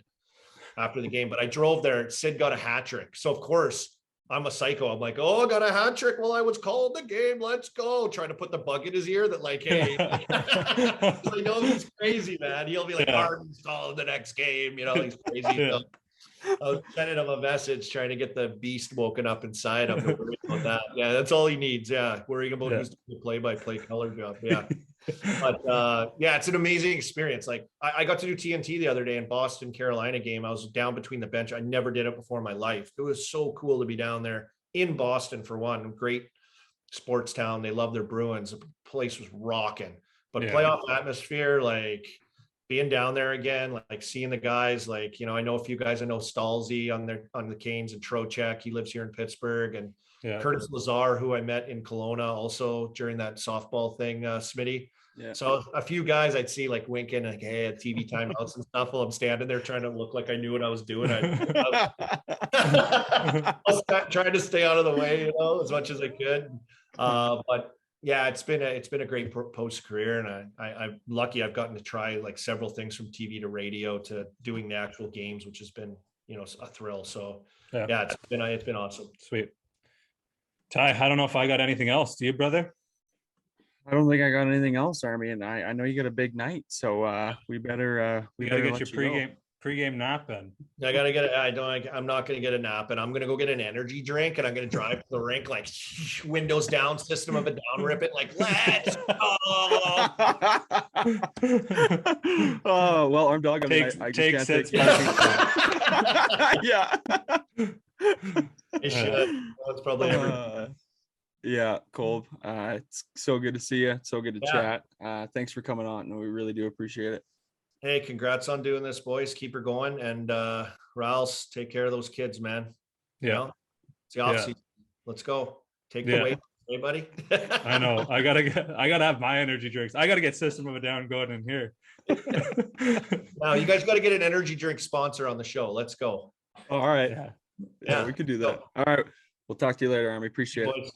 after the game, but I drove there. Sid got a hat trick. So of course I'm a psycho. I'm like, oh, I got a hat trick while I was calling the game. Let's go. Trying to put the bug in his ear that like, hey, I know he's crazy, man. He'll be like, Harden's calling the next game. He's crazy. Yeah. So I was sending him a message trying to get the beast woken up inside him. Don't worry about that. Yeah, that's all he needs. Yeah, worrying about who's doing the play-by-play color job. Yeah, but it's an amazing experience. Like I got to do TNT the other day in Boston, Carolina game. I was down between the bench. I never did it before in my life. It was so cool to be down there in Boston for one. Great sports town. They love their Bruins. The place was rocking. But playoff atmosphere, like being down there again, like seeing the guys, like, I know a few guys. I know Stalzy on the Canes and Trocheck. He lives here in Pittsburgh, and Curtis Lazar, who I met in Kelowna also during that softball thing, Smitty. Yeah. So a few guys I'd see like winking, like, hey, at TV timeouts and stuff while I'm standing there trying to look like I knew what I was doing. I was trying to stay out of the way, as much as I could. But yeah, it's been a great post career, and I'm lucky I've gotten to try like several things from TV to radio to doing the actual games, which has been a thrill. So it's been awesome. Sweet. Ty, I don't know if I got anything else. Do you, brother? I don't think I got anything else, Army, and I know you got a big night, so we better get your pregame nap in. I gotta get it. I'm not gonna get a nap, and I'm gonna go get an energy drink, and I'm gonna drive to the rink, like windows down, system of a down, rip it, like let's go. Oh well, Arm Dog. I just can't take yeah. It should. It's probably never. Yeah, Colb. It's so good to see you. So good to chat. Thanks for coming on, and we really do appreciate it. Hey, congrats on doing this, boys. Keep her going. And Rouse, take care of those kids, man. Yeah. It's the off season. Let's go. Take the weight. Hey, buddy. I know. I gotta have my energy drinks. I gotta get System of a Down going in here. Now you guys gotta get an energy drink sponsor on the show. Let's go. All right. Yeah, we could do that. All right. We'll talk to you later, Army. Appreciate it.